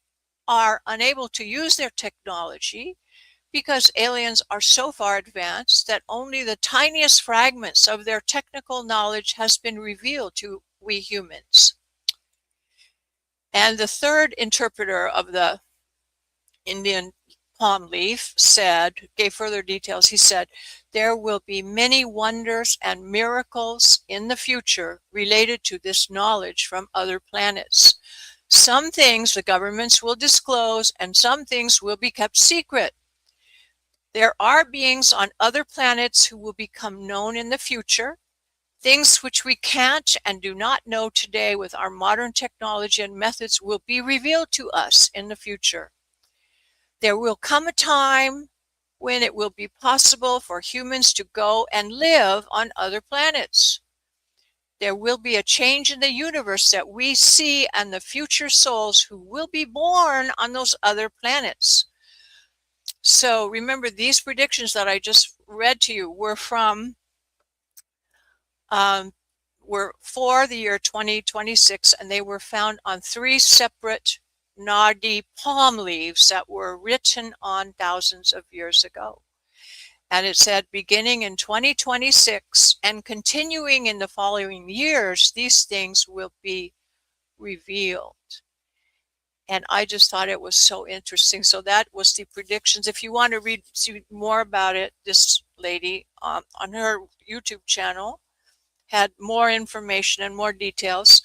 Speaker 2: are unable to use their technology because aliens are so far advanced that only the tiniest fragments of their technical knowledge has been revealed to we humans. And the third interpreter of the Indian palm leaf gave further details. He said, there will be many wonders and miracles in the future related to this knowledge from other planets. Some things the governments will disclose and some things will be kept secret. There are beings on other planets who will become known in the future. Things which we can't and do not know today with our modern technology and methods will be revealed to us in the future. There will come a time when it will be possible for humans to go and live on other planets. There will be a change in the universe that we see and the future souls who will be born on those other planets. So remember, these predictions that I just read to you were for the year 2026, and they were found on 3 separate Nadi palm leaves that were written on thousands of years ago. And it said, beginning in 2026 and continuing in the following years, these things will be revealed. And I just thought it was so interesting. So that was the predictions. If you want to see more about it, this lady on her YouTube channel had more information and more details.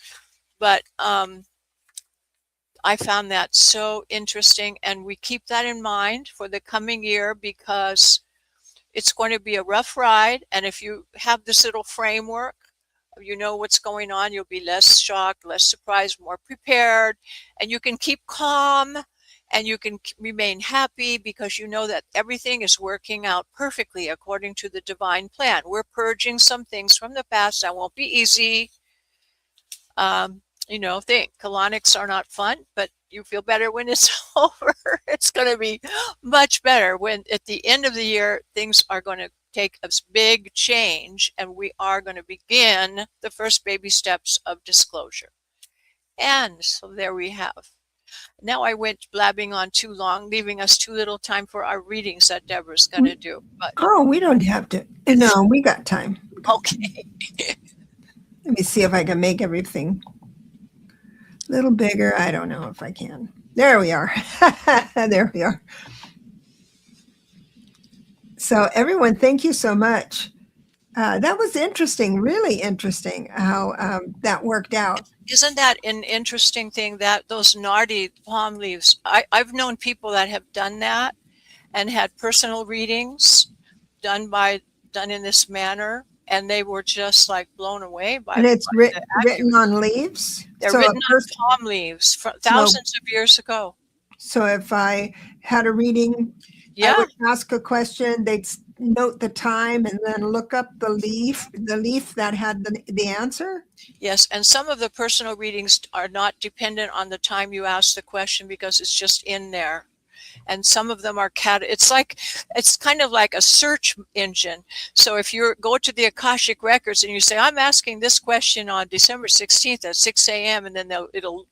Speaker 2: But I found that so interesting, and we keep that in mind for the coming year because it's going to be a rough ride. And if you have this little framework, you know what's going on, you'll be less shocked, less surprised, more prepared, and you can keep calm and you can remain happy because you know that everything is working out perfectly according to the divine plan. We're purging some things from the past that won't be easy. You know, colonics are not fun, but you feel better when it's over. It's going to be much better when at the end of the year, things are going to take a big change and we are going to begin the first baby steps of disclosure. And so there we have. Now I went blabbing on too long, leaving us too little time for our readings that Deborah's going to do. But
Speaker 1: Oh, we don't have to. No, we got time.
Speaker 2: okay.
Speaker 1: Let me see if I can make everything a little bigger. I don't know if I can. There we are. There we are. So everyone, thank you so much. That was interesting, really interesting how that worked out.
Speaker 2: Isn't that an interesting thing, that those Nardi palm leaves? I've known people that have done that and had personal readings done in this manner, and they were just like blown away by.
Speaker 1: And it's
Speaker 2: by
Speaker 1: written on leaves.
Speaker 2: They're
Speaker 1: so
Speaker 2: written on palm leaves from thousands of years ago.
Speaker 1: So if I had a reading, I would ask a question, they'd note the time and then look up the leaf that had the answer?
Speaker 2: Yes, and some of the personal readings are not dependent on the time you ask the question because it's just in there. And some of them are it's kind of like a search engine. So if you go to the Akashic Records and you say, I'm asking this question on December 16th at 6 a.m. and then it'll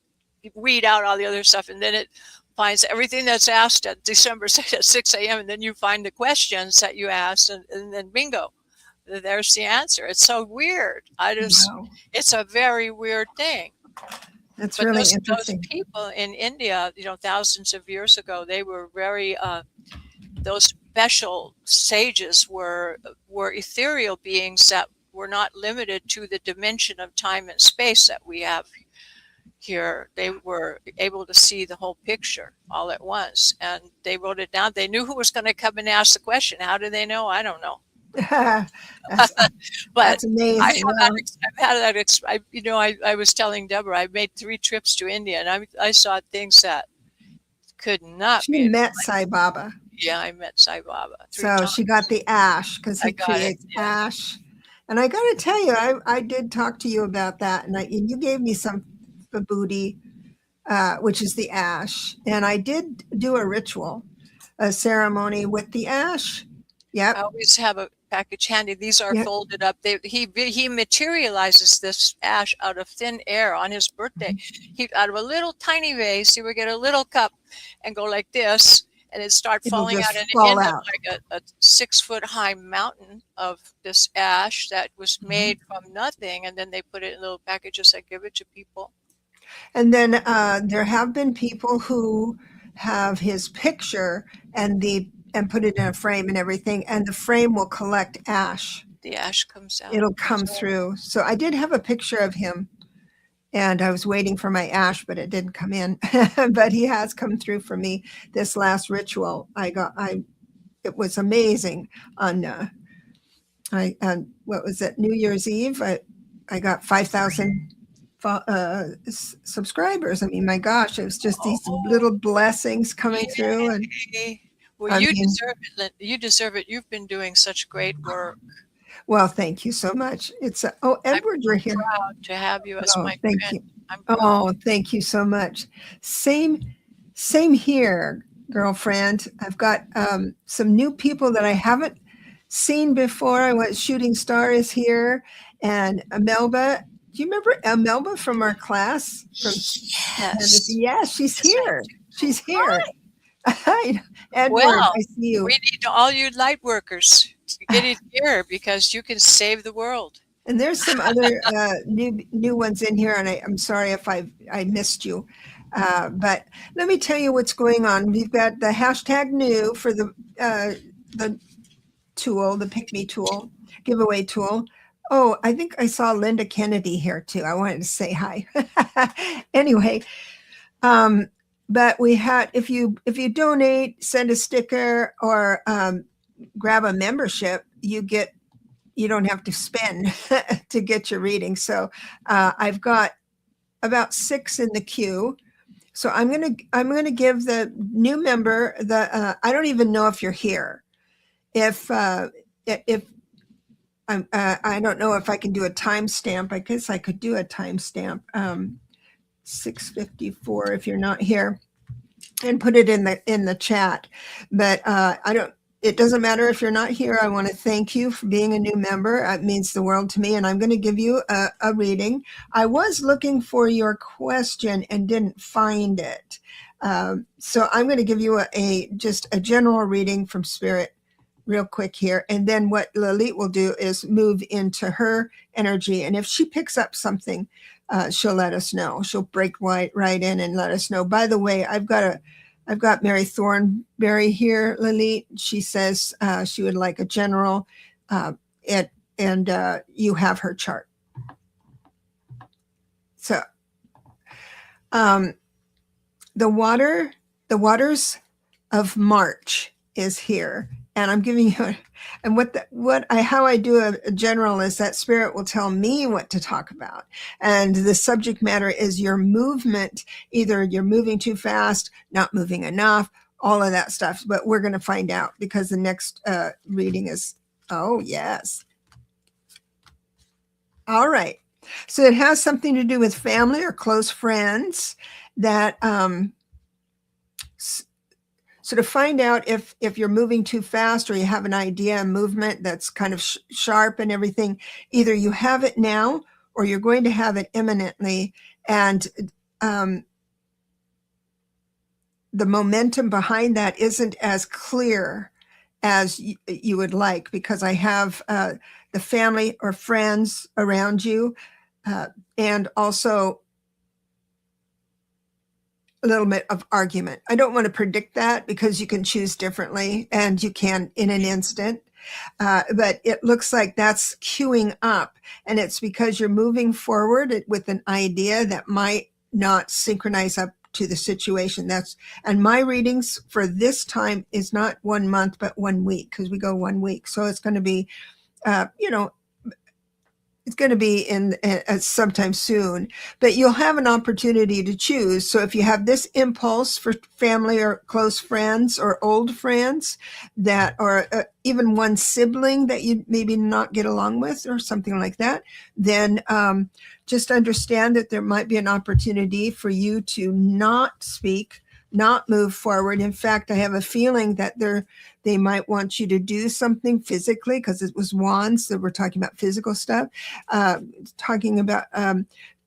Speaker 2: read out all the other stuff, and then it finds everything that's asked at December 6th at 6 a.m. and then you find the questions that you asked, and then bingo, there's the answer. It's so weird. It's a very weird thing.
Speaker 1: That's really interesting.
Speaker 2: Those people in India, thousands of years ago, they were very, those special sages were ethereal beings that were not limited to the dimension of time and space that we have here. They were able to see the whole picture all at once, and they wrote it down. They knew who was going to come and ask the question. How do they know? I don't know.
Speaker 1: That's amazing.
Speaker 2: I've had that. I was telling Deborah, I made 3 trips to India, and I saw things that could not be.
Speaker 1: She met Sai Baba.
Speaker 2: Yeah, I met Sai Baba.
Speaker 1: So she got the ash because he creates ash. And I got to tell you, I did talk to you about that, and you gave me some vibhuti, which is the ash, and I did do a ritual, a ceremony with the ash. Yeah,
Speaker 2: I always have a package handy. These are folded up. He materializes this ash out of thin air on his birthday. Out of a little tiny vase, he would get a little cup and go like this, and it'd start falling out, and it ended up like a 6-foot high mountain of this ash that was made from nothing, and then they put it in little packages that give it to people.
Speaker 1: And then there have been people who have his picture and put it in a frame and everything, and the frame will collect ash.
Speaker 2: The ash comes out.
Speaker 1: It'll come through. So I did have a picture of him, and I was waiting for my ash, but it didn't come in. But he has come through for me this last ritual. It was amazing. On what was it, New Year's Eve? I got 5,000 subscribers. I mean, my gosh, it was just these little blessings coming through. And
Speaker 2: well, you deserve it. You deserve it. You've been doing such great work.
Speaker 1: Well, thank you so much. Edward, you're here.
Speaker 2: I'm proud to have you as my
Speaker 1: friend.
Speaker 2: Thank
Speaker 1: you. Thank you so much. Same here, girlfriend. I've got some new people that I haven't seen before. Shooting Star is here, and Melba. Do you remember Melba from our class?
Speaker 2: Yes.
Speaker 1: Yes, she's here. She's here.
Speaker 2: Hi.
Speaker 1: Edward, I see you.
Speaker 2: We need all you light workers to get in here because you can save the world.
Speaker 1: And there's some other new ones in here, and I'm sorry if I missed you. But let me tell you what's going on. We've got the hashtag new for the tool, the Pick Me tool, giveaway tool. Oh, I think I saw Linda Kennedy here too. I wanted to say hi. Anyway, but we had if you donate, send a sticker, or grab a membership, you don't have to spend to get your reading. So I've got about 6 in the queue. So I'm gonna give the new member the I don't even know if you're here. If I don't know if I can do a timestamp. I guess I could do a timestamp. 6:54 if you're not here, and put it in the chat. But I don't. It doesn't matter if you're not here. I want to thank you for being a new member. It means the world to me, and I'm going to give you a reading. I was looking for your question and didn't find it, so I'm going to give you just a general reading from Spirit real quick here. And then what Lalit will do is move into her energy. And if she picks up something, she'll let us know. She'll break right in and let us know. By the way, I've got Mary Thornberry here, Lalit. She says she would like a general, and you have her chart. So the waters of March is here. And I'm giving you, how I do a general is that Spirit will tell me what to talk about. And the subject matter is your movement. Either you're moving too fast, not moving enough, all of that stuff. But we're going to find out because the next reading is, oh, yes. All right. So it has something to do with family or close friends that, so to find out if you're moving too fast or you have an idea, a movement that's kind of sharp and everything, either you have it now or you're going to have it imminently. And the momentum behind that isn't as clear as you would like, because I have the family or friends around you, and also a little bit of argument. I don't want to predict that because you can choose differently and you can in an instant. But it looks like that's queuing up, and it's because you're moving forward with an idea that might not synchronize up to the situation. And my readings for this time is not 1 month, but 1 week, because we go 1 week. So it's going to be, it's going to be in sometime soon, but you'll have an opportunity to choose. So if you have this impulse for family or close friends or old friends that are even one sibling that you maybe not get along with or something like that, then just understand that there might be an opportunity for you to not speak, not move forward. In fact, I have a feeling that they might want you to do something physically, because it was wands that we're talking about physical stuff, talking about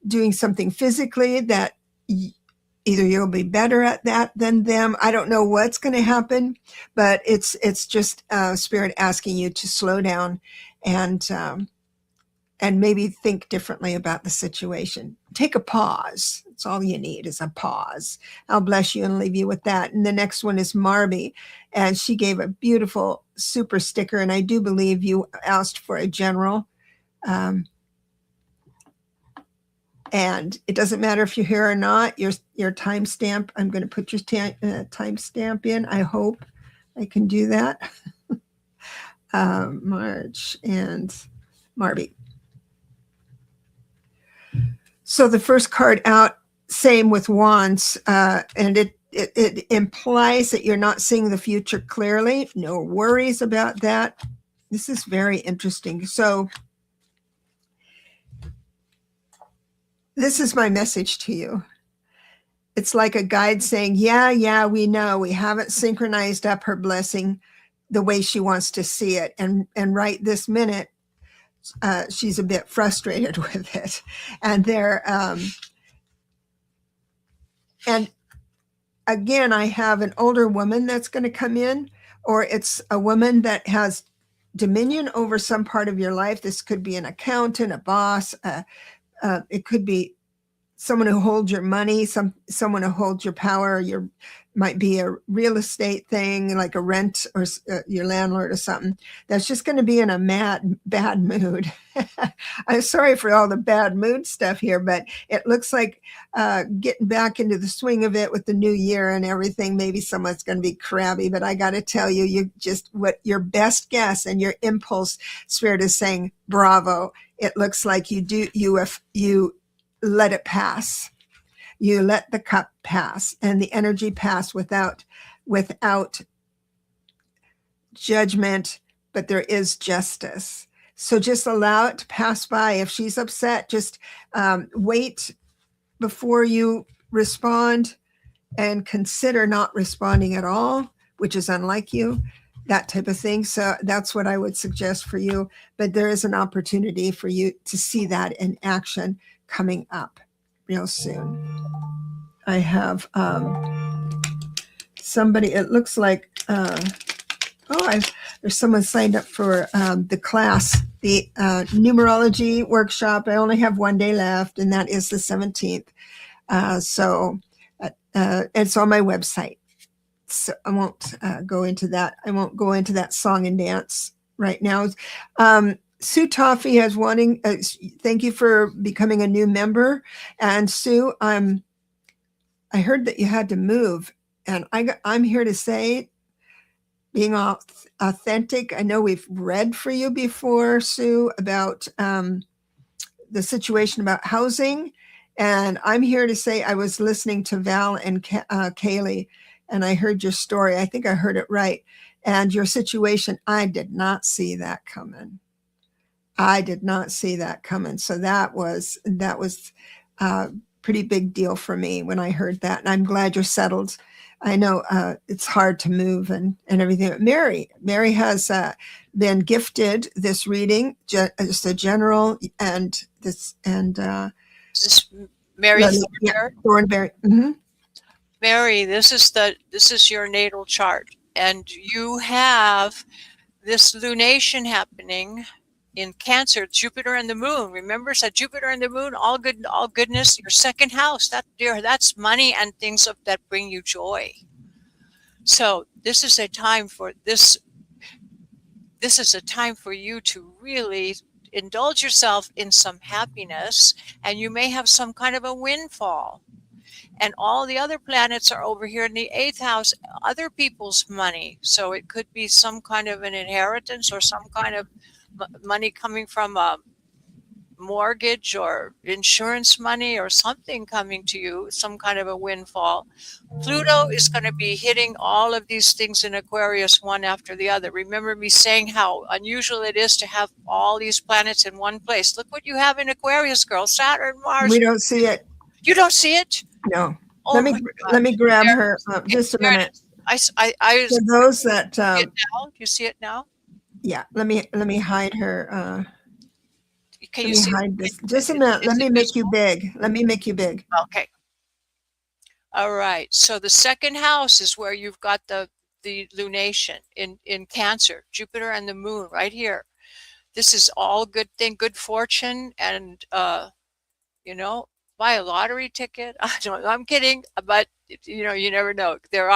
Speaker 1: doing something physically that either you'll be better at that than them. I don't know what's going to happen, but it's just Spirit asking you to slow down and maybe think differently about the situation. Take a pause. That's all you need, is a pause. I'll bless you and leave you with that. And the next one is Marby, and she gave a beautiful super sticker, and I do believe you asked for a general. And it doesn't matter if you're here or not, your timestamp, I'm going to put your timestamp in. I hope I can do that. March and Marby. So the first card out, same with wands, and it implies that you're not seeing the future clearly. No worries about that. This is very interesting. So this is my message to you. It's like a guide saying, yeah, we know we haven't synchronized up her blessing the way she wants to see it. And right this minute, she's a bit frustrated with it. And and again, I have an older woman that's going to come in, or it's a woman that has dominion over some part of your life. This could be an accountant, a boss. It could be someone who holds your money, someone who holds your power. Your might be a real estate thing, like a rent, or your landlord or something. That's just going to be in a bad mood. I'm sorry for all the bad mood stuff here, but it looks like getting back into the swing of it with the new year and everything. Maybe someone's going to be crabby, but I got to tell you, you just what your best guess and your impulse spirit is saying. Bravo! It looks like you let it pass. You let the cup pass and the energy pass without judgment, but there is justice. So just allow it to pass by. If she's upset, just wait before you respond and consider not responding at all, which is unlike you, that type of thing. So that's what I would suggest for you. But there is an opportunity for you to see that in action coming up real soon. I have somebody, it looks like, there's someone signed up for the class, the numerology workshop. I only have one day left, and that is the 17th. So it's on my website. So I won't go into that. I won't go into that song and dance right now. Sue Toffee has wanting, thank you for becoming a new member. And Sue, I heard that you had to move, and I'm here to say, being authentic. I know we've read for you before, Sue, about the situation about housing, and I'm here to say I was listening to Val and Kaylee, and I heard your story. I think I heard it right, and your situation. I did not see that coming. I did not see that coming. So that was pretty big deal for me when I heard that. And I'm glad you're settled. I know it's hard to move and everything. But Mary has been gifted this reading, just a general, and this and
Speaker 2: This Mary
Speaker 1: Thornberry. Mm-hmm.
Speaker 2: Mary, this is your natal chart, and you have this lunation happening in Cancer, Jupiter and the moon. Remember, so Jupiter and the moon, all goodness. Your second house, that's money and things that bring you joy. So this is a time for this. This is a time for you to really indulge yourself in some happiness, and you may have some kind of a windfall. And all the other planets are over here in the 8th house, other people's money. So it could be some kind of an inheritance or some kind of money coming from a mortgage or insurance money or something coming to you, some kind of a windfall. Pluto is going to be hitting all of these things in Aquarius one after the other. Remember me saying how unusual it is to have all these planets in one place. Look what you have in Aquarius, girl. Saturn, Mars.
Speaker 1: We don't see it.
Speaker 2: You don't see it?
Speaker 1: No.
Speaker 2: Oh,
Speaker 1: let me grab her just a minute.
Speaker 2: I
Speaker 1: For those that
Speaker 2: do you see it now?
Speaker 1: Yeah, let me hide her.
Speaker 2: Can
Speaker 1: let
Speaker 2: you
Speaker 1: me
Speaker 2: see
Speaker 1: hide this? Just a minute. Let me make you big. Let me make you big.
Speaker 2: Okay. All right. So the second house is where you've got the lunation in Cancer, Jupiter and the moon right here. This is all good thing, good fortune, and buy a lottery ticket. I'm kidding, but you never know. There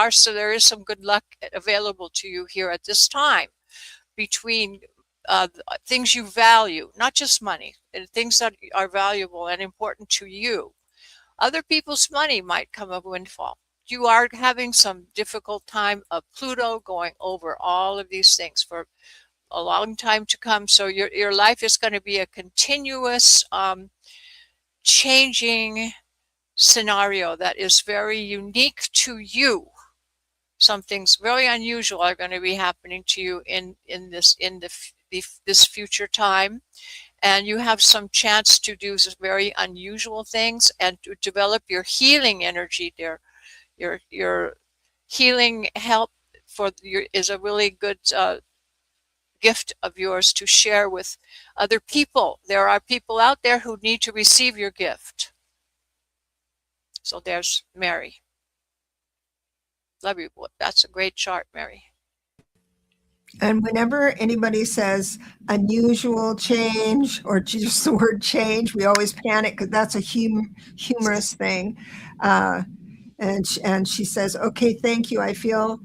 Speaker 2: is some good luck available to you here at this time between things you value, not just money, and things that are valuable and important to you. Other people's money might come a windfall. You are having some difficult time of Pluto going over all of these things for a long time to come. So your life is going to be a continuous changing scenario that is very unique to you. Some things very unusual are going to be happening to you in this future time, and you have some chance to do some very unusual things and to develop your healing energy there. Your healing help is a really good gift of yours to share with other people. There are people out there who need to receive your gift. So there's Mary. Love you. That's a great chart, Mary.
Speaker 1: And whenever anybody says unusual change or just the word change, we always panic because that's a humorous thing. Uh, and she says, "Okay, thank you. I feel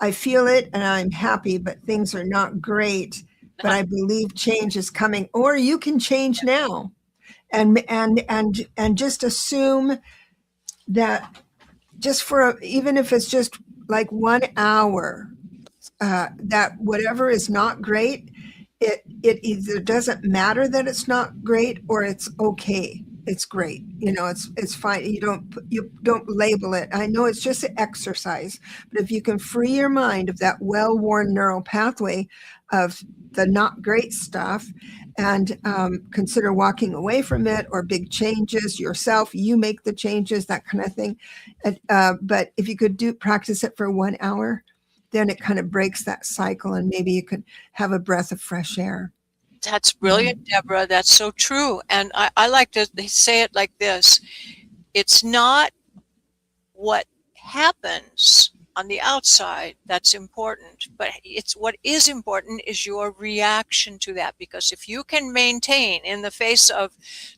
Speaker 1: it, and I'm happy, but things are not great. But I believe change is coming, or you can change now, and just assume that just even if it's just like 1 hour." That whatever is not great, it either doesn't matter that it's not great or it's okay. It's great. It's fine. You don't label it. I know it's just an exercise, but if you can free your mind of that well-worn neural pathway of the not great stuff and consider walking away from it or big changes yourself, you make the changes, that kind of thing. But if you could practice it for 1 hour, then it kind of breaks that cycle and maybe you could have a breath of fresh air.
Speaker 2: That's brilliant, Deborah. That's so true. And I like to say it like this. It's not what happens on the outside that's important, but it's what is important is your reaction to that. Because if you can maintain in the face of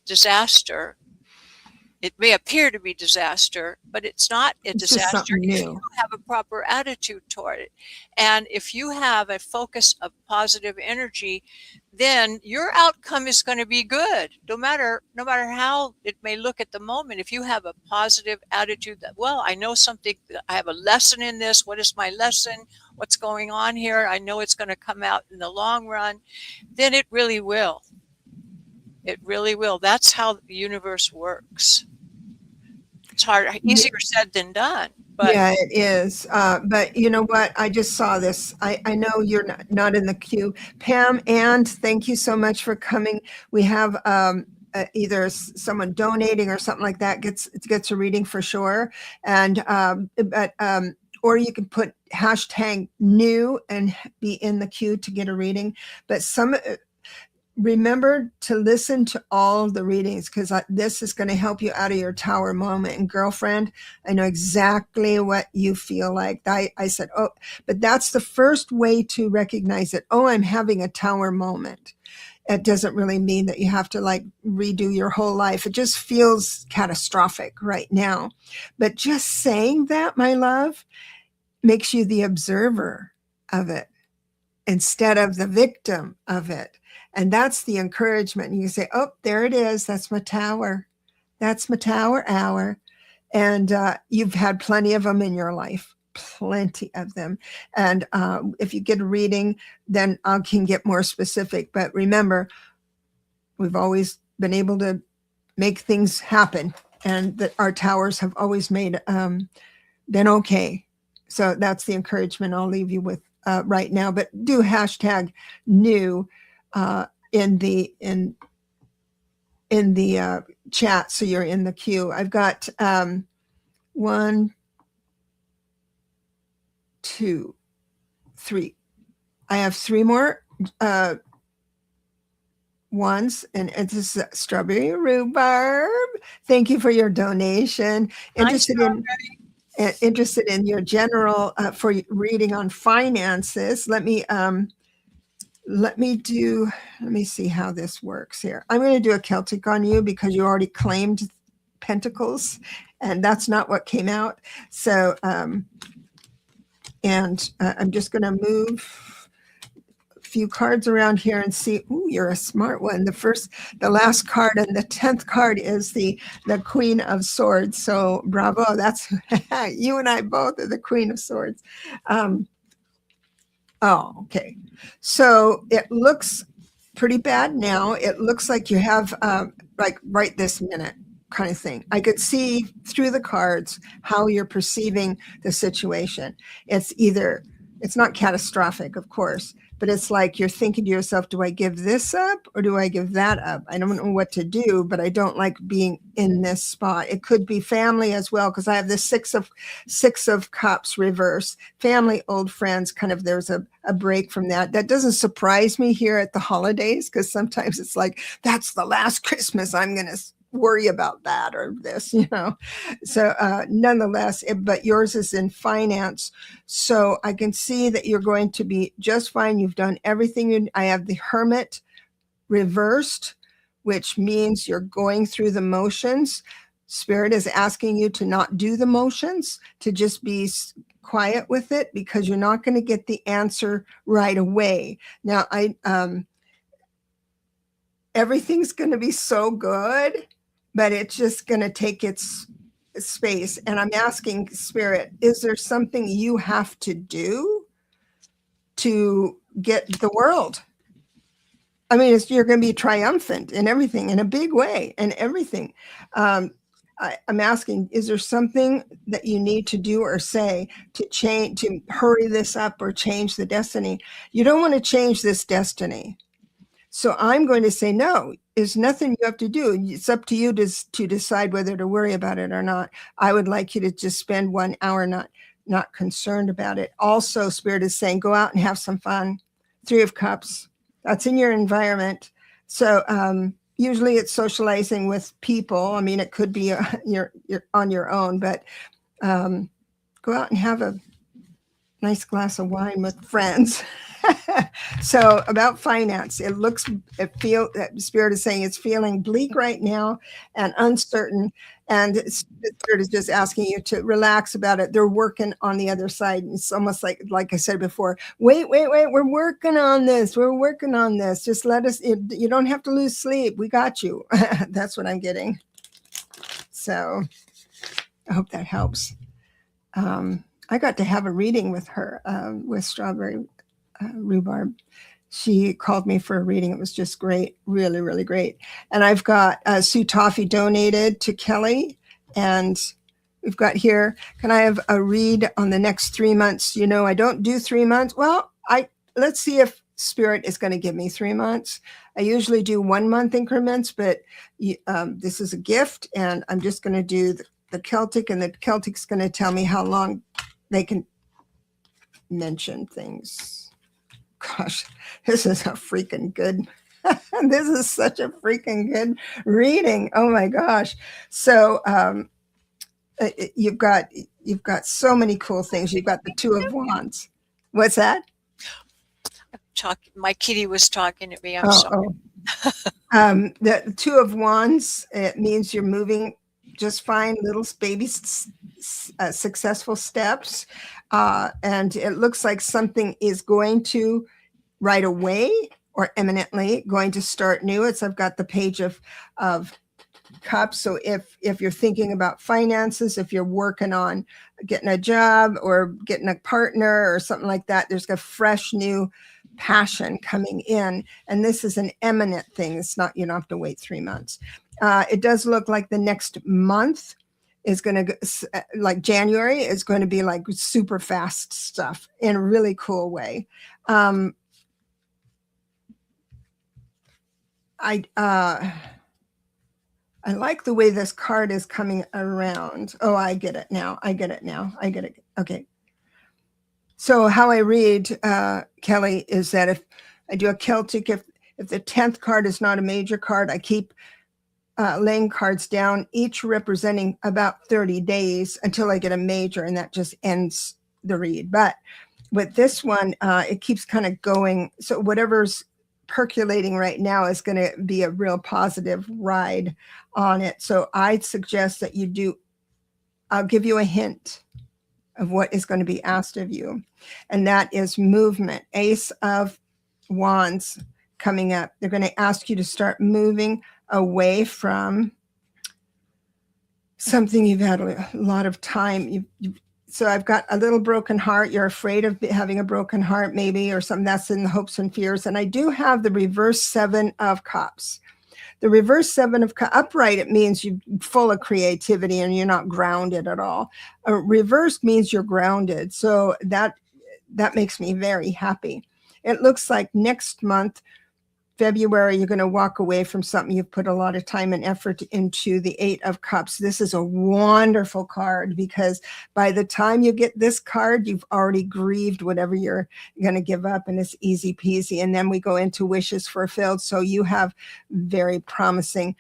Speaker 2: disaster, it may appear to be disaster, but it's not a
Speaker 1: It's just
Speaker 2: disaster
Speaker 1: something
Speaker 2: if you
Speaker 1: new.
Speaker 2: have a proper attitude toward it. And if you have a focus of positive energy, then your outcome is going to be good, no matter how it may look at the moment. If you have a positive attitude that, well, I know something, I have a lesson in this. What is my lesson? What's going on here? I know it's going to come out in the long run. Then it really will. It really will. That's how the universe works. It's easier said than done. But
Speaker 1: Yeah, it is. But you know what? I just saw this. I know you're not in the queue. Pam, and thank you so much for coming. We have either someone donating or something like that gets a reading for sure. And or you can put hashtag new and be in the queue to get a reading. But remember to listen to all the readings because this is going to help you out of your tower moment. And girlfriend, I know exactly what you feel like. I said, oh, but that's the first way to recognize it. Oh, I'm having a tower moment. It doesn't really mean that you have to like redo your whole life. It just feels catastrophic right now. But just saying that, my love, makes you the observer of it instead of the victim of it. And that's the encouragement. And you say, oh, there it is. That's my tower. That's my tower hour. And you've had plenty of them in your life, plenty of them. And if you get a reading, then I can get more specific. But remember, we've always been able to make things happen and that our towers have always been okay. So that's the encouragement I'll leave you with right now. But do hashtag new in the chat so you're in the queue. I've got 1, 2, 3. I have 3 more ones, and it's strawberry rhubarb. Thank you for your donation. Interested in your general for reading on finances. Let me see how this works here. I'm going to do a Celtic on you because you already claimed Pentacles, and that's not what came out. So, I'm just going to move a few cards around here and see. Ooh, you're a smart one. The last card and the 10th card is the Queen of Swords. So bravo. That's you and I both are the Queen of Swords. Oh, okay. So it looks pretty bad now. It looks like you have like right this minute kind of thing. I could see through the cards how you're perceiving the situation. It's not catastrophic, of course, but it's like you're thinking to yourself, do I give this up or do I give that up? I don't know what to do, but I don't like being in this spot. It could be family as well, because I have the six of cups reverse. Family, old friends, kind of there's a break from that. That doesn't surprise me here at the holidays, because sometimes it's like, that's the last Christmas I'm going to worry about that or this, So nonetheless, but yours is in finance. So I can see that you're going to be just fine. You've done everything. I have the Hermit reversed, which means you're going through the motions. Spirit is asking you to not do the motions, to just be quiet with it, because you're not going to get the answer right away. Now, everything's going to be so good, but it's just going to take its space. And I'm asking Spirit, is there something you have to do to get the world? I mean, you're going to be triumphant in everything, in a big way, and everything. I'm asking, is there something that you need to do or say to change, to hurry this up or change the destiny? You don't want to change this destiny. So I'm going to say, no, there's nothing you have to do. It's up to you to decide whether to worry about it or not. I would like you to just spend 1 hour not concerned about it. Also, Spirit is saying, go out and have some fun. 3 of Cups. That's in your environment. So usually it's socializing with people. I mean, it could be you're on your own, but go out and have a nice glass of wine with friends. So about finance, Spirit is saying it's feeling bleak right now and uncertain. And Spirit is just asking you to relax about it. They're working on the other side. It's almost like I said before, wait, we're working on this. We're working on this. Just let us, you don't have to lose sleep. We got you. That's what I'm getting. So I hope that helps. I got to have a reading with her, with Strawberry Rhubarb. She called me for a reading. It was just great, really, really great. And I've got Sue Toffee donated to Kelly. And we've got here, can I have a read on the next 3 months? I don't do 3 months. Well, let's see if Spirit is going to give me 3 months. I usually do 1 month increments, but this is a gift. And I'm just going to do the Celtic, and the Celtic's going to tell me how long they can mention things. Gosh, this is a freaking good, this is such a freaking good reading. Oh my gosh. So you've got so many cool things. You've got the 2 of Wands. What's that?
Speaker 2: My kitty was talking to me. I'm sorry.
Speaker 1: The 2 of Wands, it means you're moving just fine, little baby successful steps. And it looks like something is going to right away or imminently going to start new. I've got the Page of Cups. So if you're thinking about finances, if you're working on getting a job or getting a partner or something like that, there's a fresh new passion coming in. And this is an imminent thing. It's not, you don't have to wait 3 months. It does look like the next month is going to, like January, is going to be like super fast stuff in a really cool way. I like the way this card is coming around. Oh, I get it now. I get it. Okay. So how I read, Kelly, is that if I do a Celtic, if the 10th card is not a major card, I keep laying cards down, each representing about 30 days until I get a major, and that just ends the read. But with this one, it keeps kind of going. So whatever's percolating right now is going to be a real positive ride on it. So I'd suggest that I'll give you a hint of what is going to be asked of you. And that is movement. Ace of Wands coming up. They're going to ask you to start moving away from something you've had a lot of time. So I've got a little broken heart. You're afraid of having a broken heart, maybe, or something that's in the hopes and fears. And I do have the reverse 7 of Cups. The reverse 7 of Cups, upright, it means you're full of creativity and you're not grounded at all. Reverse means you're grounded. So that makes me very happy. It looks like next month, February, you're going to walk away from something you've put a lot of time and effort into. The 8 of Cups. This is a wonderful card because by the time you get this card, you've already grieved whatever you're going to give up, and it's easy peasy. And then we go into wishes fulfilled. So you have very promising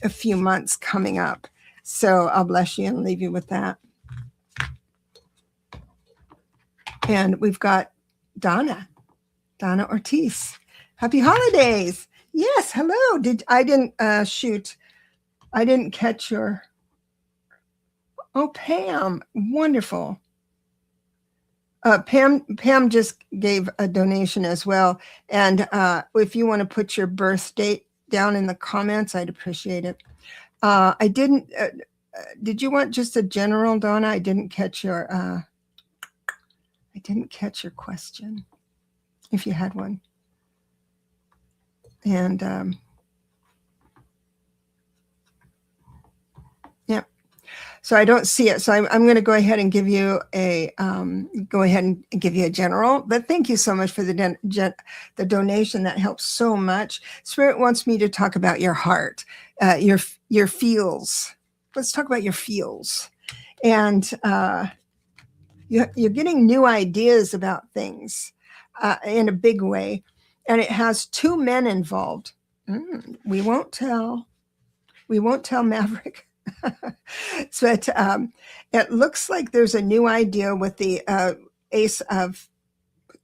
Speaker 1: a few months coming up. So I'll bless you and leave you with that. And we've got Donna Ortiz. Happy holidays. Yes, hello. I didn't catch your. Oh, Pam, wonderful. Pam just gave a donation as well. And if you want to put your birth date down in the comments, I'd appreciate it. I didn't, did you want just a general, Donna? I didn't catch your question, if you had one. And yeah, so I don't see it. So I'm going to go ahead and give you a general. But thank you so much for the donation. That helps so much. Spirit wants me to talk about your heart, your feels. Let's talk about your feels, and you're getting new ideas about things in a big way, and it has two men involved. We won't tell Maverick. But it looks like there's a new idea with the Ace of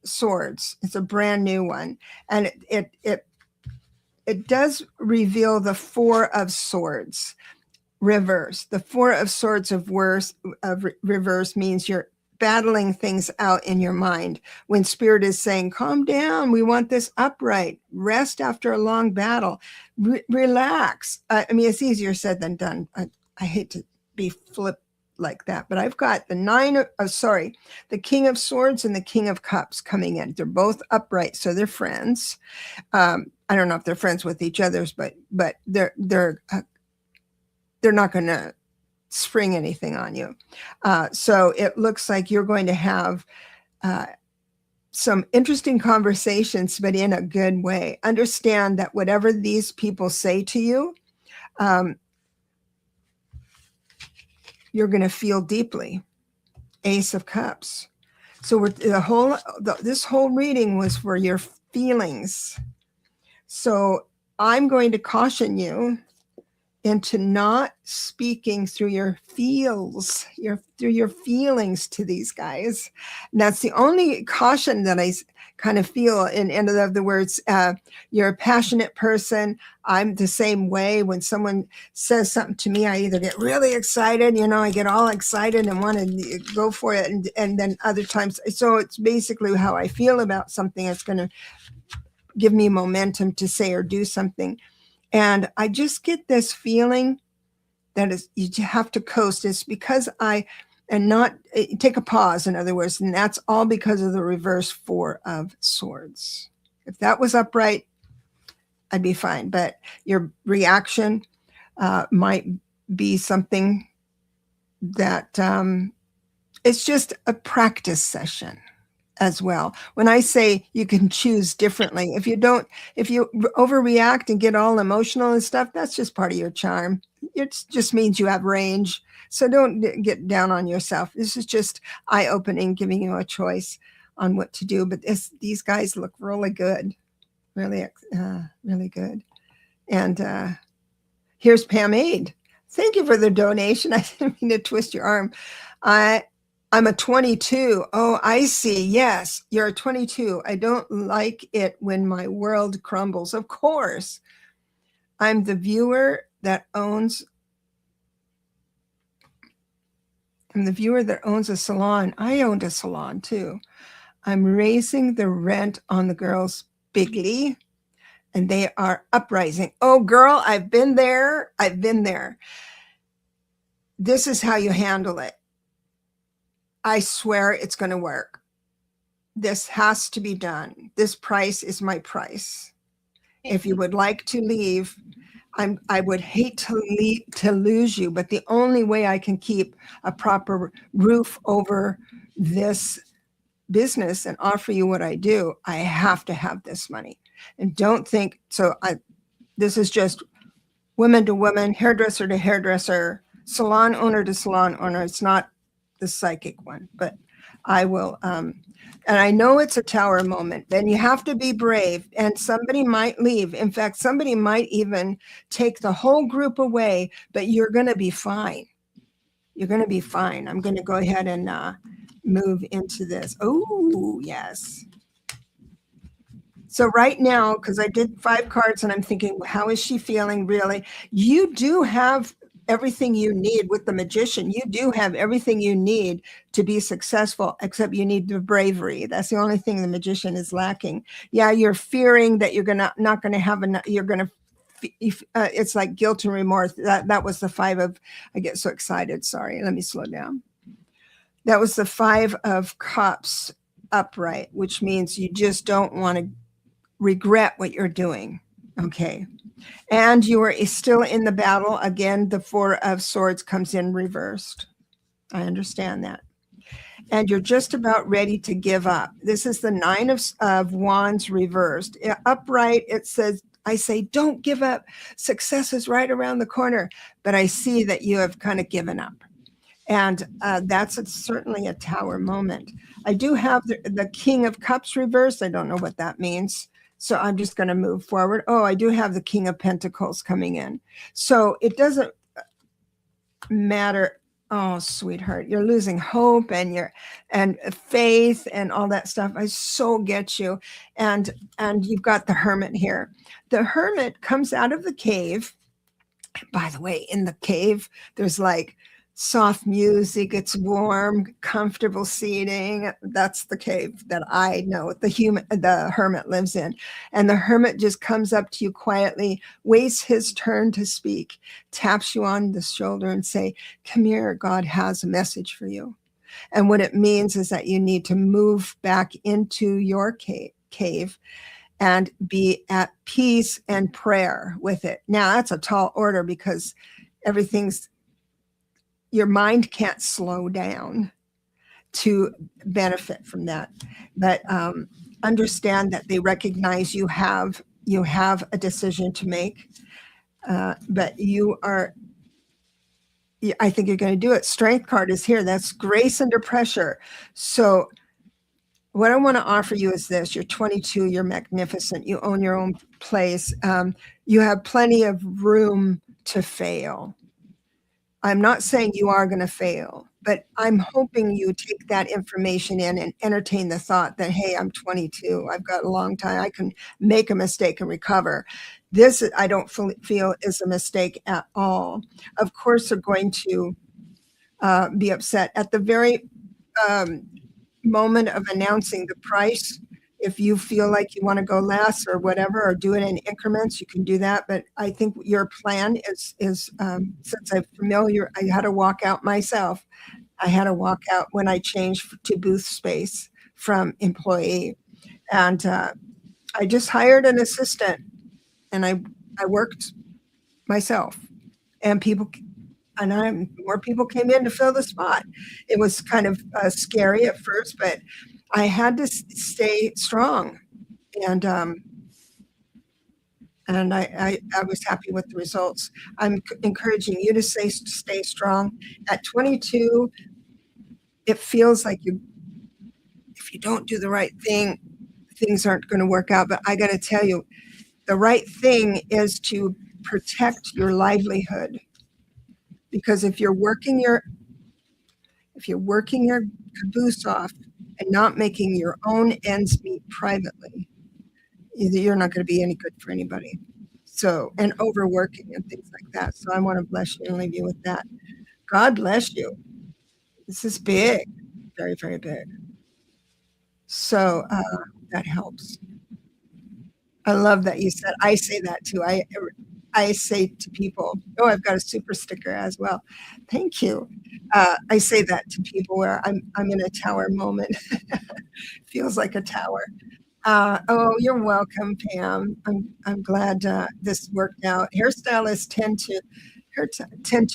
Speaker 1: Swords. It's a brand new one, and it does reveal the Four of Swords reverse. The Four of Swords of reverse means you're battling things out in your mind when Spirit is saying, calm down, we want this upright, rest after a long battle, relax. I mean, it's easier said than done. I hate to be flip like that, but I've got the King of Swords and the King of Cups coming in. They're both upright, so they're friends. I don't know if they're friends with each other's, but they're not going to spring anything on you. So it looks like you're going to have some interesting conversations, but in a good way. Understand that whatever these people say to you, you're going to feel deeply. Ace of Cups. So this whole reading was for your feelings. So I'm going to caution you into not speaking through your feelings to these guys. And that's the only caution that I kind of feel. In other words, you're a passionate person. I'm the same way. When someone says something to me, I either get really excited, I get all excited and want to go for it. And then other times, so it's basically how I feel about something. It's going to give me momentum to say or do something. And I just get this feeling that is, you have to coast. It's because not take a pause, in other words, and that's all because of the reverse Four of Swords. If that was upright, I'd be fine. But your reaction might be something that it's just a practice session as well. When I say you can choose differently, if you overreact and get all emotional and stuff, that's just part of your charm. It just means you have range. So don't get down on yourself. This is just eye-opening, giving you a choice on what to do. But these guys look really good, really good. And here's Pam Aid. Thank you for the donation. I didn't mean to twist your arm. I'm a 22. Oh, I see. Yes, you're a 22. I don't like it when my world crumbles. Of course. I'm the viewer that owns a salon. I owned a salon too. I'm raising the rent on the girls bigly, and they are uprising. Oh, girl, I've been there. This is how you handle it. I swear it's going to work. This has to be done. This price is my price. If you would like to leave, I would hate to lose you, but the only way I can keep a proper roof over this business and offer you what I do, I have to have this money. And don't think, this is just woman to woman, hairdresser to hairdresser, salon owner to salon owner. It's not the psychic one, but I will, and I know it's a tower moment, and you have to be brave, and somebody might leave. In fact, somebody might even take the whole group away, but you're going to be fine. You're going to be fine. I'm going to go ahead and move into this. Oh, yes. So right now, because I did 5 cards and I'm thinking, how is she feeling really? You do have everything you need with the magician. You do have everything you need to be successful, except you need the bravery. That's the only thing the magician is lacking. Yeah, you're fearing that you're not going to have enough. You're going to. It's like guilt and remorse. That was the 5 of. I get so excited. Sorry. Let me slow down. That was the 5 of Cups upright, which means you just don't want to regret what you're doing. Okay. And you are still in the battle. Again, the 4 of Swords comes in reversed. I understand that. And you're just about ready to give up. This is the 9 of Wands reversed. Upright, it says, I say, don't give up. Success is right around the corner. But I see that you have kind of given up. And that's certainly a tower moment. I do have the King of Cups reversed. I don't know what that means. So I'm just going to move forward. Oh, I do have the King of Pentacles coming in. So it doesn't matter. Oh, sweetheart, you're losing hope and faith and all that stuff. I so get you. And you've got the Hermit here. The Hermit comes out of the cave. By the way, in the cave, there's like soft music, it's warm, comfortable seating. That's the cave that I know the hermit lives in. And the hermit just comes up to you quietly, waits his turn to speak, taps you on the shoulder and say, come here, God has a message for you. And what it means is that you need to move back into your cave and be at peace and prayer with it. Now, that's a tall order because your mind can't slow down to benefit from that. But understand that they recognize you have a decision to make. But I think you're going to do it. Strength card is here. That's grace under pressure. So what I want to offer you is this. You're 22. You're magnificent. You own your own place. You have plenty of room to fail. I'm not saying you are going to fail, but I'm hoping you take that information in and entertain the thought that, hey, I'm 22. I've got a long time. I can make a mistake and recover. This, I don't feel is a mistake at all. Of course, they're going to be upset at the very moment of announcing the price. If you feel like you want to go less or whatever, or do it in increments, you can do that. But I think your plan is since I'm familiar, I had to walk out myself. I had to walk out when I changed to booth space from employee. And I just hired an assistant and I worked myself, and more people came in to fill the spot. It was kind of scary at first, but I had to stay strong, and I was happy with the results. I'm encouraging you to stay strong. At 22, it feels like if you don't do the right thing, things aren't going to work out. But I got to tell you, the right thing is to protect your livelihood, because if you're working your caboose off and not making your own ends meet privately, you're not going to be any good for anybody. So, and overworking and things like that. So I want to bless you and leave you with that. God bless you. This is big, very, very big. So that helps. I love that you said, I say that too. I say to people, oh, I've got a super sticker as well. Thank you. I say that to people where I'm in a tower moment. Feels like a tower. Oh, you're welcome, Pam. I'm glad this worked out. Hairstylists tend to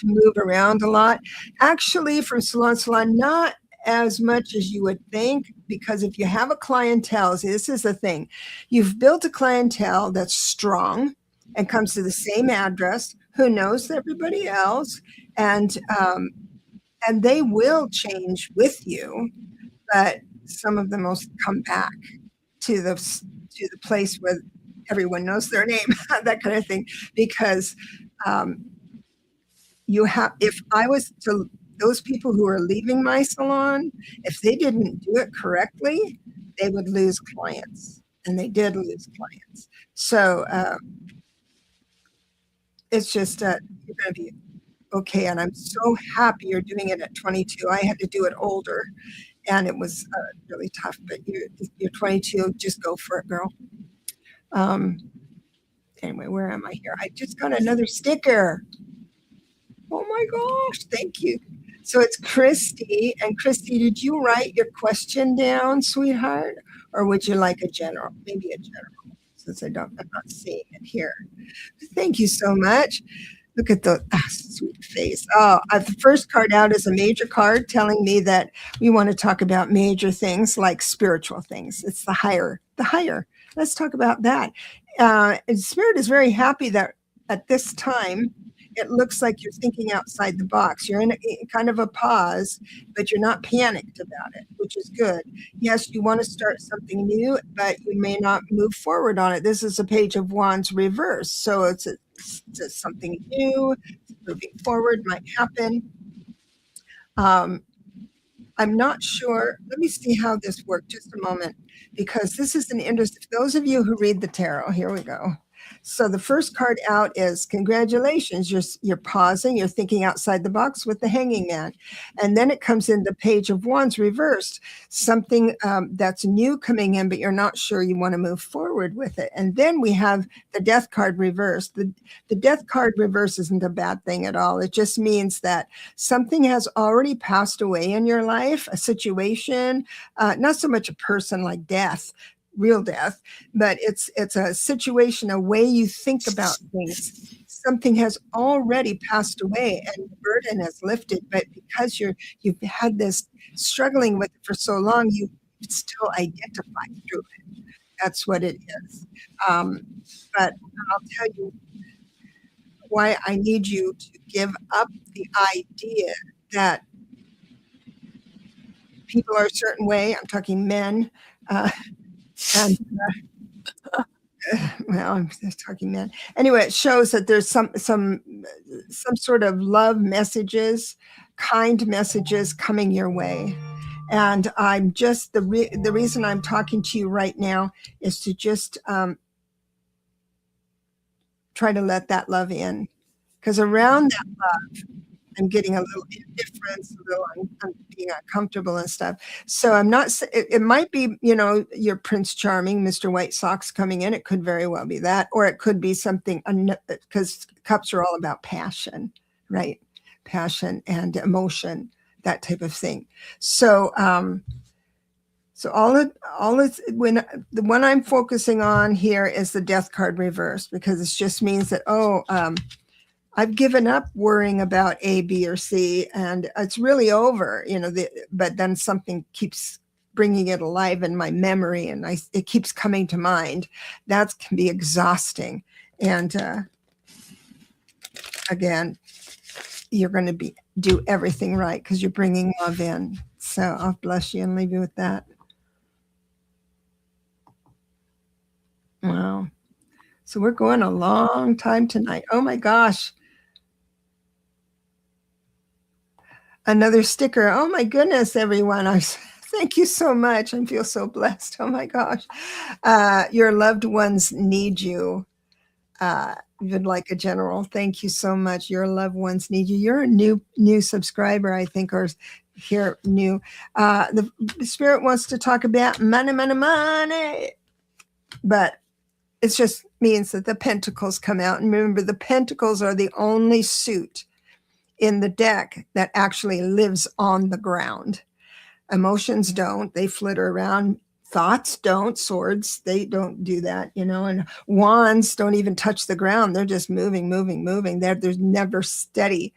Speaker 1: move around a lot. Actually, from salon to salon, not as much as you would think, because if you have a clientele, see, this is the thing. You've built a clientele that's strong and comes to the same address, who knows everybody else, and they will change with you. but some of them will come back to the place where everyone knows their name, that kind of thing. Because if I was to, those people who are leaving my salon, if they didn't do it correctly, they would lose clients, and they did lose clients. So it's just you're going to be okay. And I'm so happy you're doing it at 22. I had to do it older, and it was really tough. But you're 22. Just go for it, girl. Anyway, where am I here? I just got another sticker. Oh my gosh, thank you. So it's Christy. And Christy, did you write your question down, sweetheart? Or would you like a general? Maybe a general, since I'm not seeing it here. Thank you so much. Look at the sweet face. Oh, the first card out is a major card telling me that we want to talk about major things like spiritual things. It's the higher. Let's talk about that. Spirit is very happy that at this time, it looks like you're thinking outside the box. You're in kind of a pause, but you're not panicked about it, which is good. Yes, you want to start something new, but you may not move forward on it. This is a Page of Wands reverse. So it's something new, moving forward might happen. I'm not sure. Let me see how this worked. Just a moment, because this is an interest. Those of you who read the tarot, here we go. So the first card out is congratulations. You're pausing. You're thinking outside the box with the Hanging Man. And then it comes in the Page of Wands reversed, something that's new coming in, but you're not sure you want to move forward with it. And then we have the Death card reversed. The Death card reverse isn't a bad thing at all. It just means that something has already passed away in your life, a situation, not so much a person like death, real death, but it's a situation, a way you think about things. Something has already passed away and the burden is lifted, but because you've had this struggling with it for so long, you still identify through it. That's what it is. But I'll tell you why I need you to give up the idea that people are a certain way. I'm talking men. And well, I'm just talking men. Anyway, it shows that there's some sort of love messages, kind messages coming your way. And I'm just the reason I'm talking to you right now is to just try to let that love in, because around that love, I'm getting a little indifference, I'm being uncomfortable and stuff. So I'm not, it might be, your Prince Charming, Mr. White Sox coming in. It could very well be that, or it could be something, because cups are all about passion, right? Passion and emotion, that type of thing. So, all it's when the one I'm focusing on here is the Death card reversed, because it just means that, I've given up worrying about A, B, or C, and it's really over, but then something keeps bringing it alive in my memory, and it keeps coming to mind. That can be exhausting. And again, you're going to do everything right because you're bringing love in. So I'll bless you and leave you with that. Wow. So we're going a long time tonight. Oh my gosh. Another sticker. Oh my goodness, everyone. Thank you so much. I feel so blessed. Oh my gosh. Your loved ones need you. Even like a general. Thank you so much. Your loved ones need you. You're a new subscriber, I think, or here new. The Spirit wants to talk about money. But it just means that the pentacles come out. And remember, the pentacles are the only suit in the deck that actually lives on the ground. Emotions don't. They flitter around. Thoughts don't. Swords, they don't do that, and wands don't even touch the ground. They're just moving. There's never steady.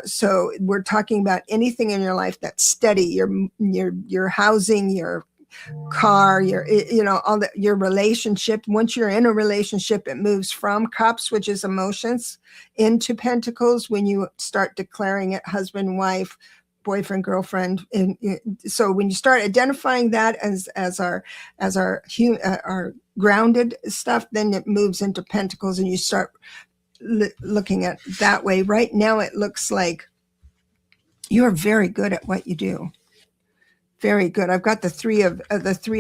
Speaker 1: So we're talking about anything in your life that's steady. Your housing, your car, your relationship. Once you're in a relationship, it moves from cups, which is emotions, into pentacles when you start declaring it husband, wife, boyfriend, girlfriend. And so when you start identifying that as our grounded stuff, then it moves into pentacles, and you start looking at that way. Right now, it looks like you're very good at what you do. Very good. I've got the three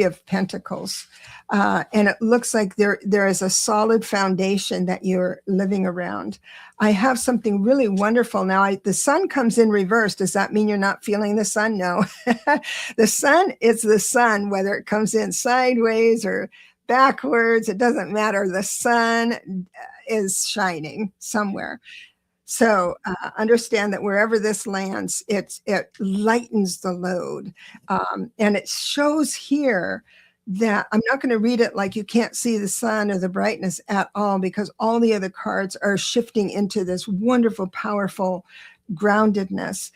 Speaker 1: of pentacles, and it looks like there is a solid foundation that you're living around. I have something really wonderful now. The sun comes in reverse. Does that mean you're not feeling the sun? No. The sun is the sun, whether it comes in sideways or backwards. It doesn't matter. The sun is shining somewhere. So understand that wherever this lands, it lightens the load. And it shows here that I'm not going to read it like you can't see the sun or the brightness at all, because all the other cards are shifting into this wonderful, powerful groundedness.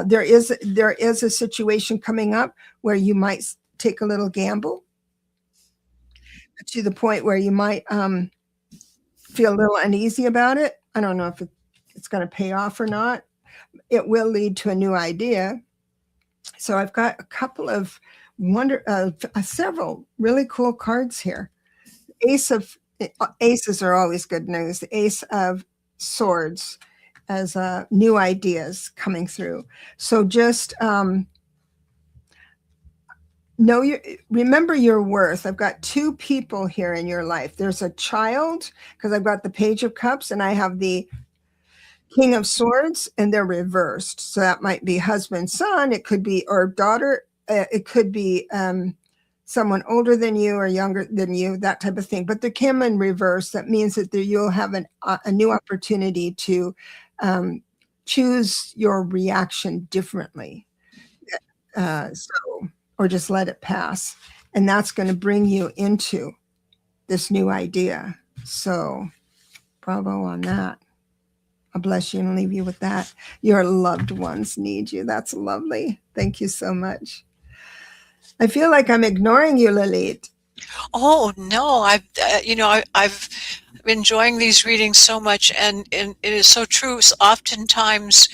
Speaker 1: There is a situation coming up where you might take a little gamble, to the point where you might feel a little uneasy about it. I don't know if it's going to pay off or not. It will lead to a new idea. So I've got a couple of several really cool cards here. Aces are always good news. The Ace of Swords as new ideas coming through. So just remember your worth. I've got two people here in your life. There's a child, because I've got the Page of Cups and I have the King of Swords, and they're reversed. So that might be husband, son. It could be, or daughter. It could be someone older than you or younger than you, that type of thing. But they come in reverse. That means that you'll have a new opportunity to choose your reaction differently. Or just let it pass. And that's going to bring you into this new idea. So bravo on that. I'll bless you and leave you with that. Your loved ones need you. That's lovely. Thank you so much. I feel like I'm ignoring you, Lalit.
Speaker 2: Oh no, I've been enjoying these readings so much, and it is so true. So oftentimes,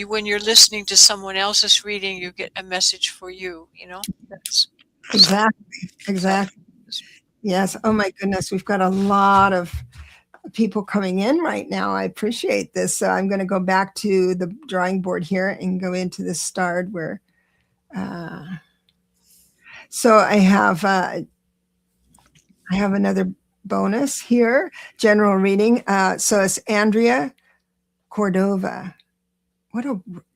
Speaker 2: when you're listening to someone else's reading, you get a message for you.
Speaker 1: Exactly. Yes. Oh my goodness, we've got a lot of people coming in right now. I appreciate this. So I'm going to go back to the drawing board here and go into the start where. So I have another bonus here, general reading. So it's Andrea Cordova.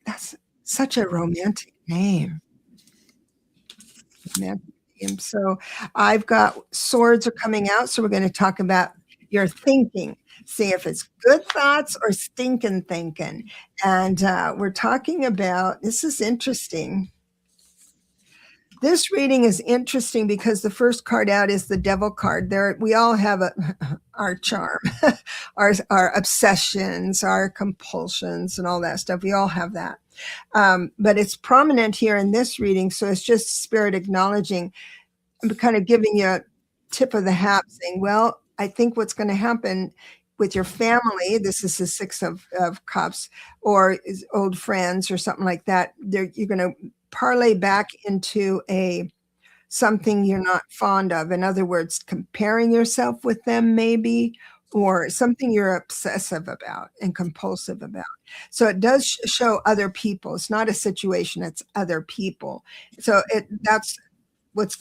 Speaker 1: That's such a romantic name. So I've got swords are coming out. So we're going to talk about your thinking. See if it's good thoughts or stinking thinking. And we're talking about, this is interesting. This reading is interesting because the first card out is the Devil card. We all have our charm, our obsessions, our compulsions, and all that stuff. We all have that. But it's prominent here in this reading. So it's just Spirit acknowledging. I'm kind of giving you a tip of the hat, saying, well, I think what's going to happen with your family, this is the Six of Cups, or old friends or something like that, you're going to parlay back into something you're not fond of. In other words, comparing yourself with them maybe, or something you're obsessive about and compulsive about. So it does show other people. It's not a situation, it's other people. So that's what's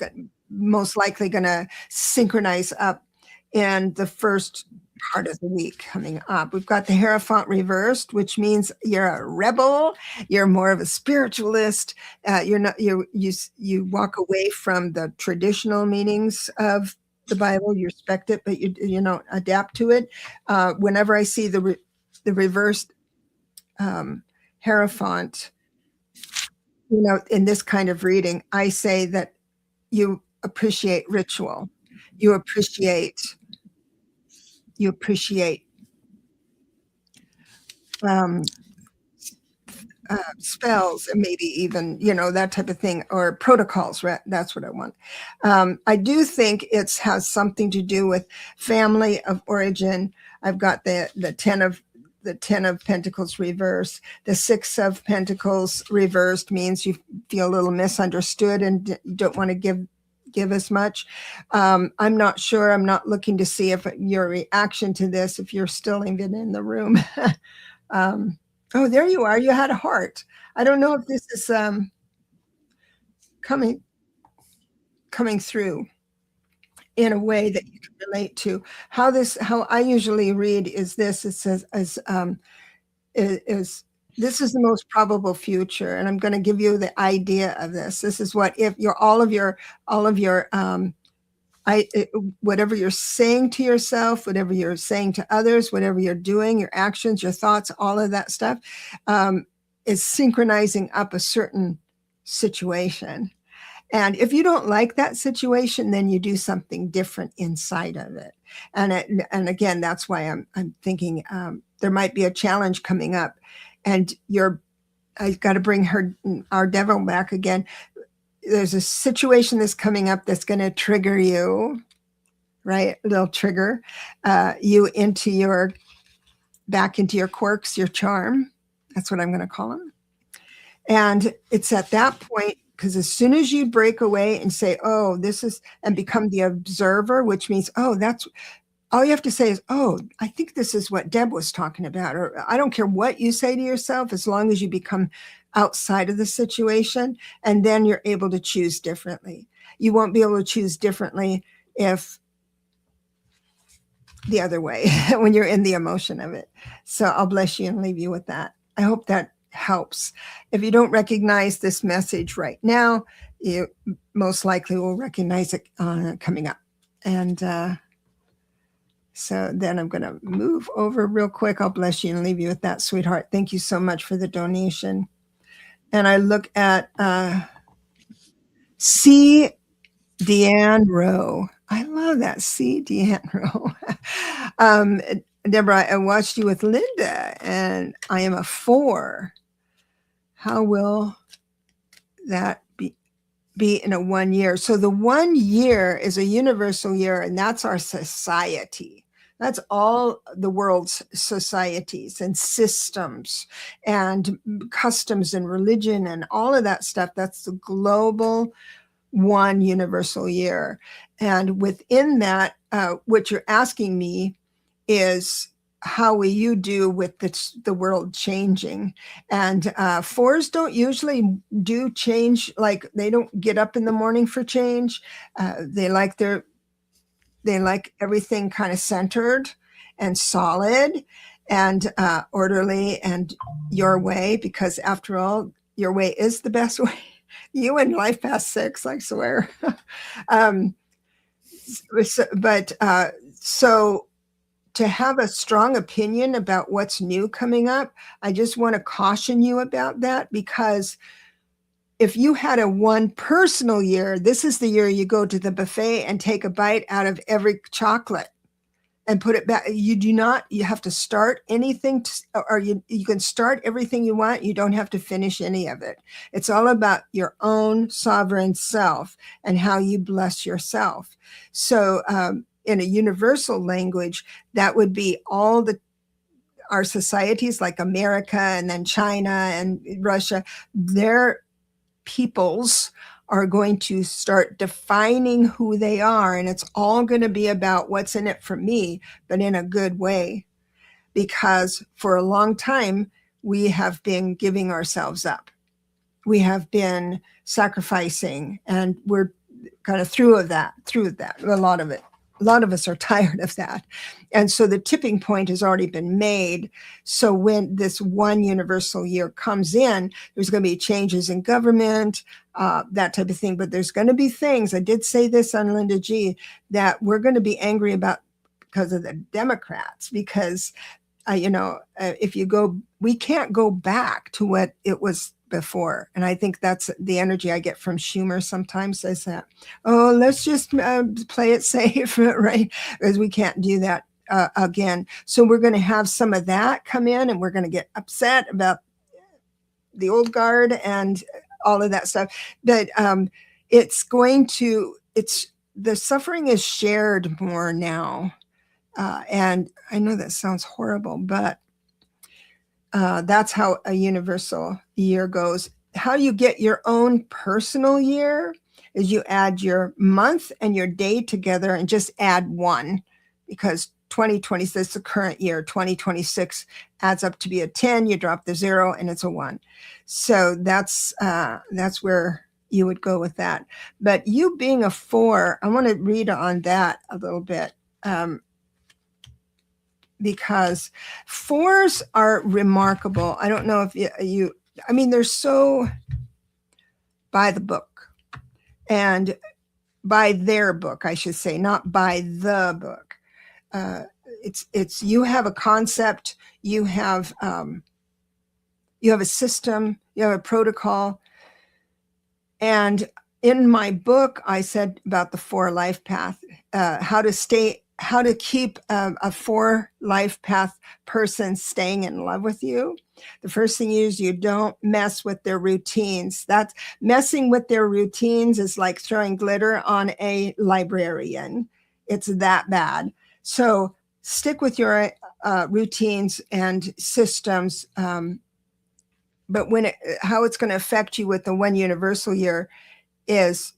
Speaker 1: most likely going to synchronize up in the first part of the week coming up. We've got the Hierophant reversed, which means you're a rebel. You're more of a spiritualist. You walk away from the traditional meanings of the Bible. You respect it, but you don't adapt to it. Whenever I see the reversed Hierophant, in this kind of reading, I say that you appreciate ritual. You appreciate spells, and maybe even, that type of thing, or protocols, right? That's what I want. I do think it has something to do with family of origin. I've got the the 10 of Pentacles reversed. The 6 of Pentacles reversed means you feel a little misunderstood and don't want to give as much. I'm not sure. I'm not looking to see if your reaction to this, if you're still even in the room. Oh, there you are. You had a heart. I don't know if this is coming through in a way that you can relate to. How I usually read is this. It says is this is the most probable future, and I'm going to give you the idea of this. This is what if you're all of your whatever you're saying to yourself, whatever you're saying to others, whatever you're doing, your actions, your thoughts, all of that stuff is synchronizing up a certain situation. And if you don't like that situation, then you do something different inside of it. And again, that's why I'm thinking there might be a challenge coming up, and I've got to bring our devil back again. There's a situation that's coming up that's going to trigger you, right? It'll trigger you back into your quirks, your charm. That's what I'm going to call them. And it's at that point, because as soon as you break away and say, oh, this is, and become the observer, which means, oh, that's, all you have to say is, oh, I think this is what Deb was talking about. Or I don't care what you say to yourself, as long as you become outside of the situation, and then you're able to choose differently. You won't be able to choose differently if the other way, when you're in the emotion of it. So I'll bless you and leave you with that. I hope that helps. If you don't recognize this message right now, you most likely will recognize it coming up. And so then I'm going to move over real quick. I'll bless you and leave you with that, sweetheart. Thank you so much for the donation. And I look at C. Deanne Rowe. I love that. C. Deanne Rowe. Deborah, I watched you with Linda, and I am a 4. How will that be in a 1 year? So the 1 year is a universal year, and that's our society. That's all the world's societies and systems and customs and religion and all of that stuff. That's the global one universal year. And within that, what you're asking me is, how will you do with the world changing? And 4s don't usually do change. Like, they don't get up in the morning for change. They like everything kind of centered and solid and orderly and your way, because after all, your way is the best way. You and Life Past 6, I swear. So to have a strong opinion about what's new coming up, I just want to caution you about that, because if you had a one personal year, this is the year you go to the buffet and take a bite out of every chocolate and put it back. You have to start anything, or you can start everything you want. You don't have to finish any of it. It's all about your own sovereign self and how you bless yourself. So in a universal language, that would be our societies, like America and then China and Russia, their peoples are going to start defining who they are. And it's all going to be about what's in it for me, but in a good way. Because for a long time, we have been giving ourselves up. We have been sacrificing, and we're kind of through that, a lot of it. A lot of us are tired of that. And so the tipping point has already been made. So when this one universal year comes in, there's going to be changes in government, that type of thing. But there's going to be things, I did say this on Linda G, that we're going to be angry about because of the Democrats, because, we can't go back to what it was before. And I think that's the energy I get from Schumer sometimes, says that, oh, let's just play it safe, right? Because we can't do that again. So we're going to have some of that come in, and we're going to get upset about the old guard and all of that stuff. But the suffering is shared more now. And I know that sounds horrible, but That's how a universal year goes. How you get your own personal year is you add your month and your day together and just add one, because 2026 is the current year. 2026 adds up to be a 10. You drop the 0 and it's a 1. So that's where you would go with that. But you being a 4, I want to read on that a little bit. Because 4s are remarkable. I don't know if you I mean, they're so by the book, and by their book, I should say, not by the book. It's you have a concept, you have a system, you have a protocol. And in my book, I said about the 4 life path, how to keep a 4 life path person staying in love with you. The first thing is you don't mess with their routines. That's messing with their routines is like throwing glitter on a librarian. It's that bad. So stick with your routines and systems. But how it's going to affect you with the 1 universal year is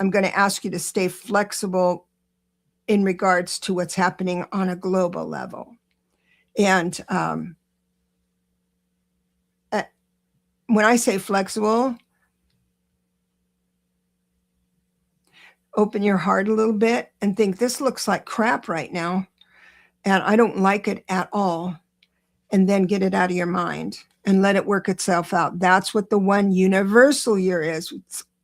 Speaker 1: I'm going to ask you to stay flexible in regards to what's happening on a global level. And when I say flexible, open your heart a little bit and think, this looks like crap right now, and I don't like it at all. And then get it out of your mind and let it work itself out. That's what the 1 universal year is.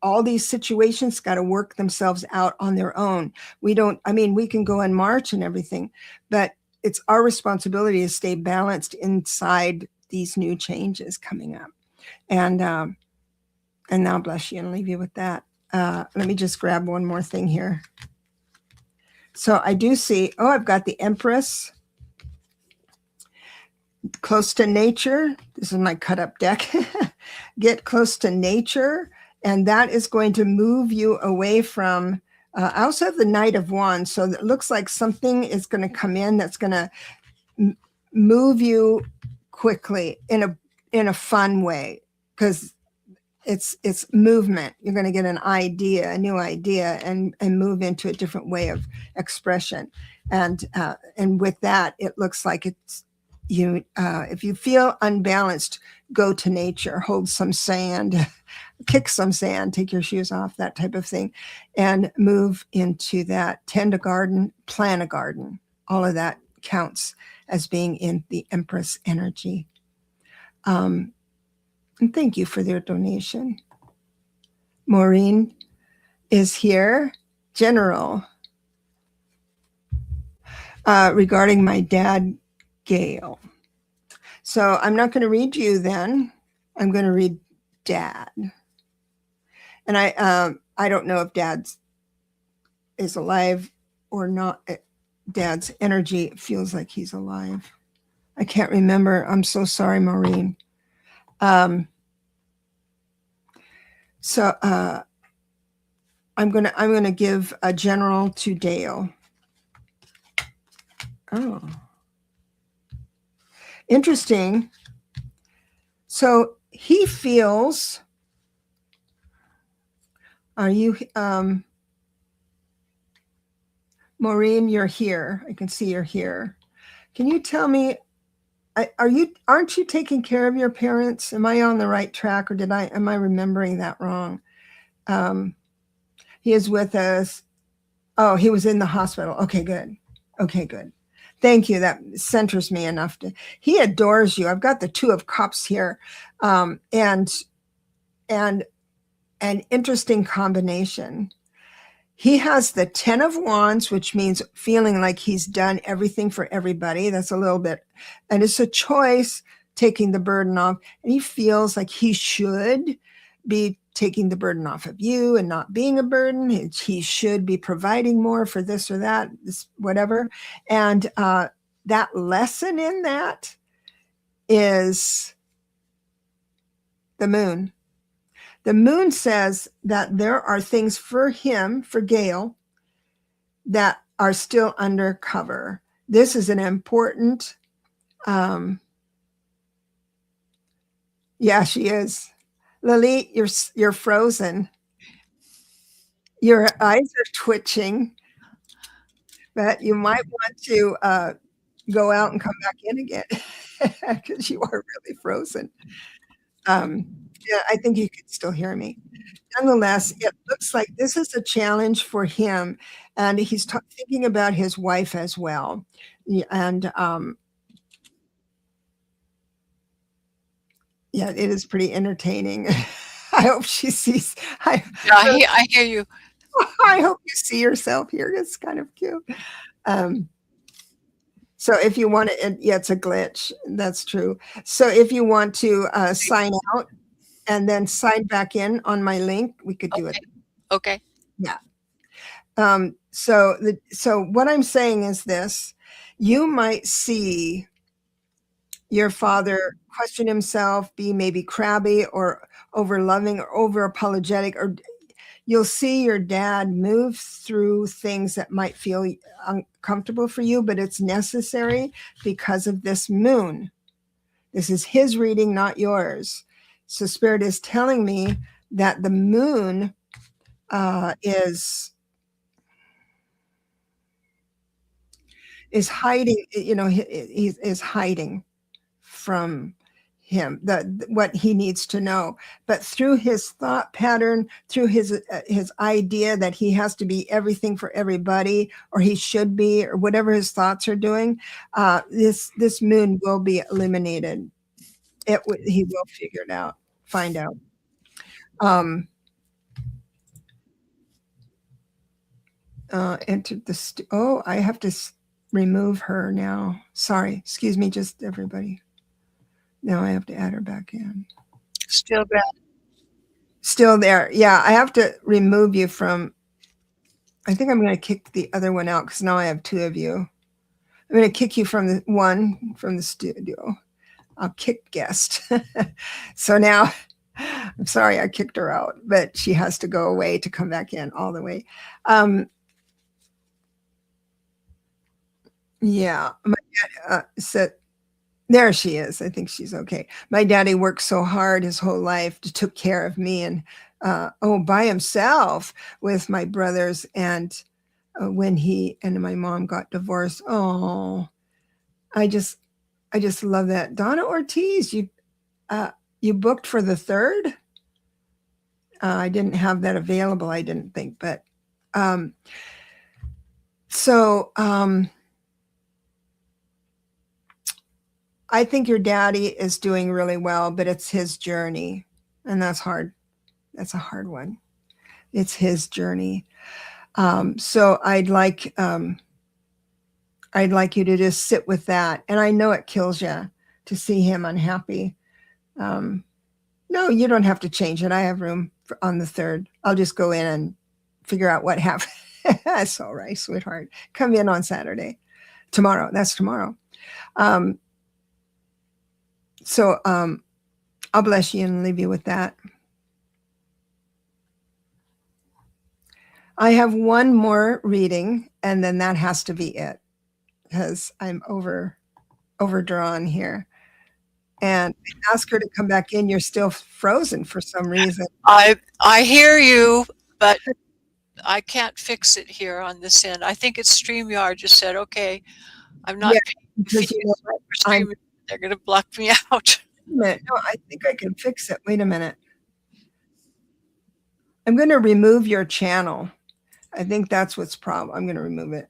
Speaker 1: All these situations got to work themselves out on their own. We can go in March and everything, but it's our responsibility to stay balanced inside these new changes coming up. And now bless you and leave you with that. Let me just grab one more thing here. So I do see, I've got the Empress. Close to nature. This is my cut up deck. Get close to nature, and that is going to move you away from. I also have the Knight of Wands, so it looks like something is going to come in that's going to move you quickly in a fun way, because it's movement. You're going to get a new idea, and move into a different way of expression, and with that, it looks like it's. If you feel unbalanced, go to nature, hold some sand, kick some sand, take your shoes off, that type of thing, and move into that. Tend a garden, plant a garden. All of that counts as being in the Empress energy. And thank you for their donation. Maureen is here. General, regarding my dad, Gail. So I'm not going to read you then. I'm going to read Dad. And I don't know if Dad is alive or not. Dad's energy feels like he's alive. I can't remember. I'm so sorry, Maureen. So I'm gonna give a general to Dale. Oh. Interesting. So he feels, are you, Maureen, you're here. I can see you're here. Can you tell me, aren't you taking care of your parents? Am I on the right track, or am I remembering that wrong? He is with us. Oh, he was in the hospital. Okay, good. Thank you. That centers me enough he adores you. I've got the 2 of Cups here. And an interesting combination. He has the 10 of Wands, which means feeling like he's done everything for everybody. That's a little bit, and it's a choice, taking the burden off. And he feels like he should be taking the burden off of you and not being a burden. He should be providing more for this or that, whatever. And that lesson in that is the Moon. The Moon says that there are things for him, for Gail, that are still undercover. This is an important Yeah, she is. Lalit, you're frozen. Your eyes are twitching, but you might want to go out and come back in again because you are really frozen. Yeah, I think you can still hear me. Nonetheless, it looks like this is a challenge for him, and he's thinking about his wife as well. And yeah, it is pretty entertaining. I hope she sees.
Speaker 2: Yeah, I hear you.
Speaker 1: I hope you see yourself here. It's kind of cute. Um, so if you want to, yeah, it's a glitch. That's true. So if you want to sign out and then sign back in on my link, we could do it.
Speaker 2: Okay.
Speaker 1: Yeah. So what I'm saying is this: you might see your father question himself, be maybe crabby or over loving or over apologetic, or you'll see your dad move through things that might feel uncomfortable for you, but it's necessary because of this moon. This is his reading, not yours. So Spirit is telling me that the moon is hiding, he is hiding from him what he needs to know, but through his thought pattern, through his idea that he has to be everything for everybody, or he should be, or whatever his thoughts are doing, this moon will be eliminated. He will figure it out, find out. Entered the oh, I have to remove her now. Sorry, excuse me, just everybody. Now I have to add her back in.
Speaker 2: Still bad.
Speaker 1: Still there. Yeah, I have to remove you from. I think I'm going to kick the other one out because now I have two of you. I'm going to kick you from the studio. I'll kick guest. So now, I'm sorry I kicked her out, but she has to go away to come back in all the way. Yeah, so there she is. I think she's okay. My daddy worked so hard his whole life to took care of me and by himself with my brothers. And when he and my mom got divorced, oh, I just love that. Donna Ortiz, you booked for the 3rd. I didn't have that available. I didn't think, but so. I think your daddy is doing really well, but it's his journey, and that's hard. That's a hard one. It's his journey. So I'd like you to just sit with that. And I know it kills you to see him unhappy. No, you don't have to change it. I have room on the 3rd. I'll just go in and figure out what happened. That's all right, sweetheart. Come in on Saturday. Tomorrow. That's tomorrow. So I'll bless you and leave you with that. I have one more reading, and then that has to be it because I'm overdrawn here. And I ask her to come back in. You're still frozen for some reason.
Speaker 2: I hear you, but I can't fix it here on this end. I think it's StreamYard just said, okay, I'm not paying
Speaker 1: because
Speaker 2: fees for streaming. They're going to block me out.
Speaker 1: No, I think I can fix it. Wait a minute. I'm going to remove your channel. I think that's what's problem. I'm going to remove it.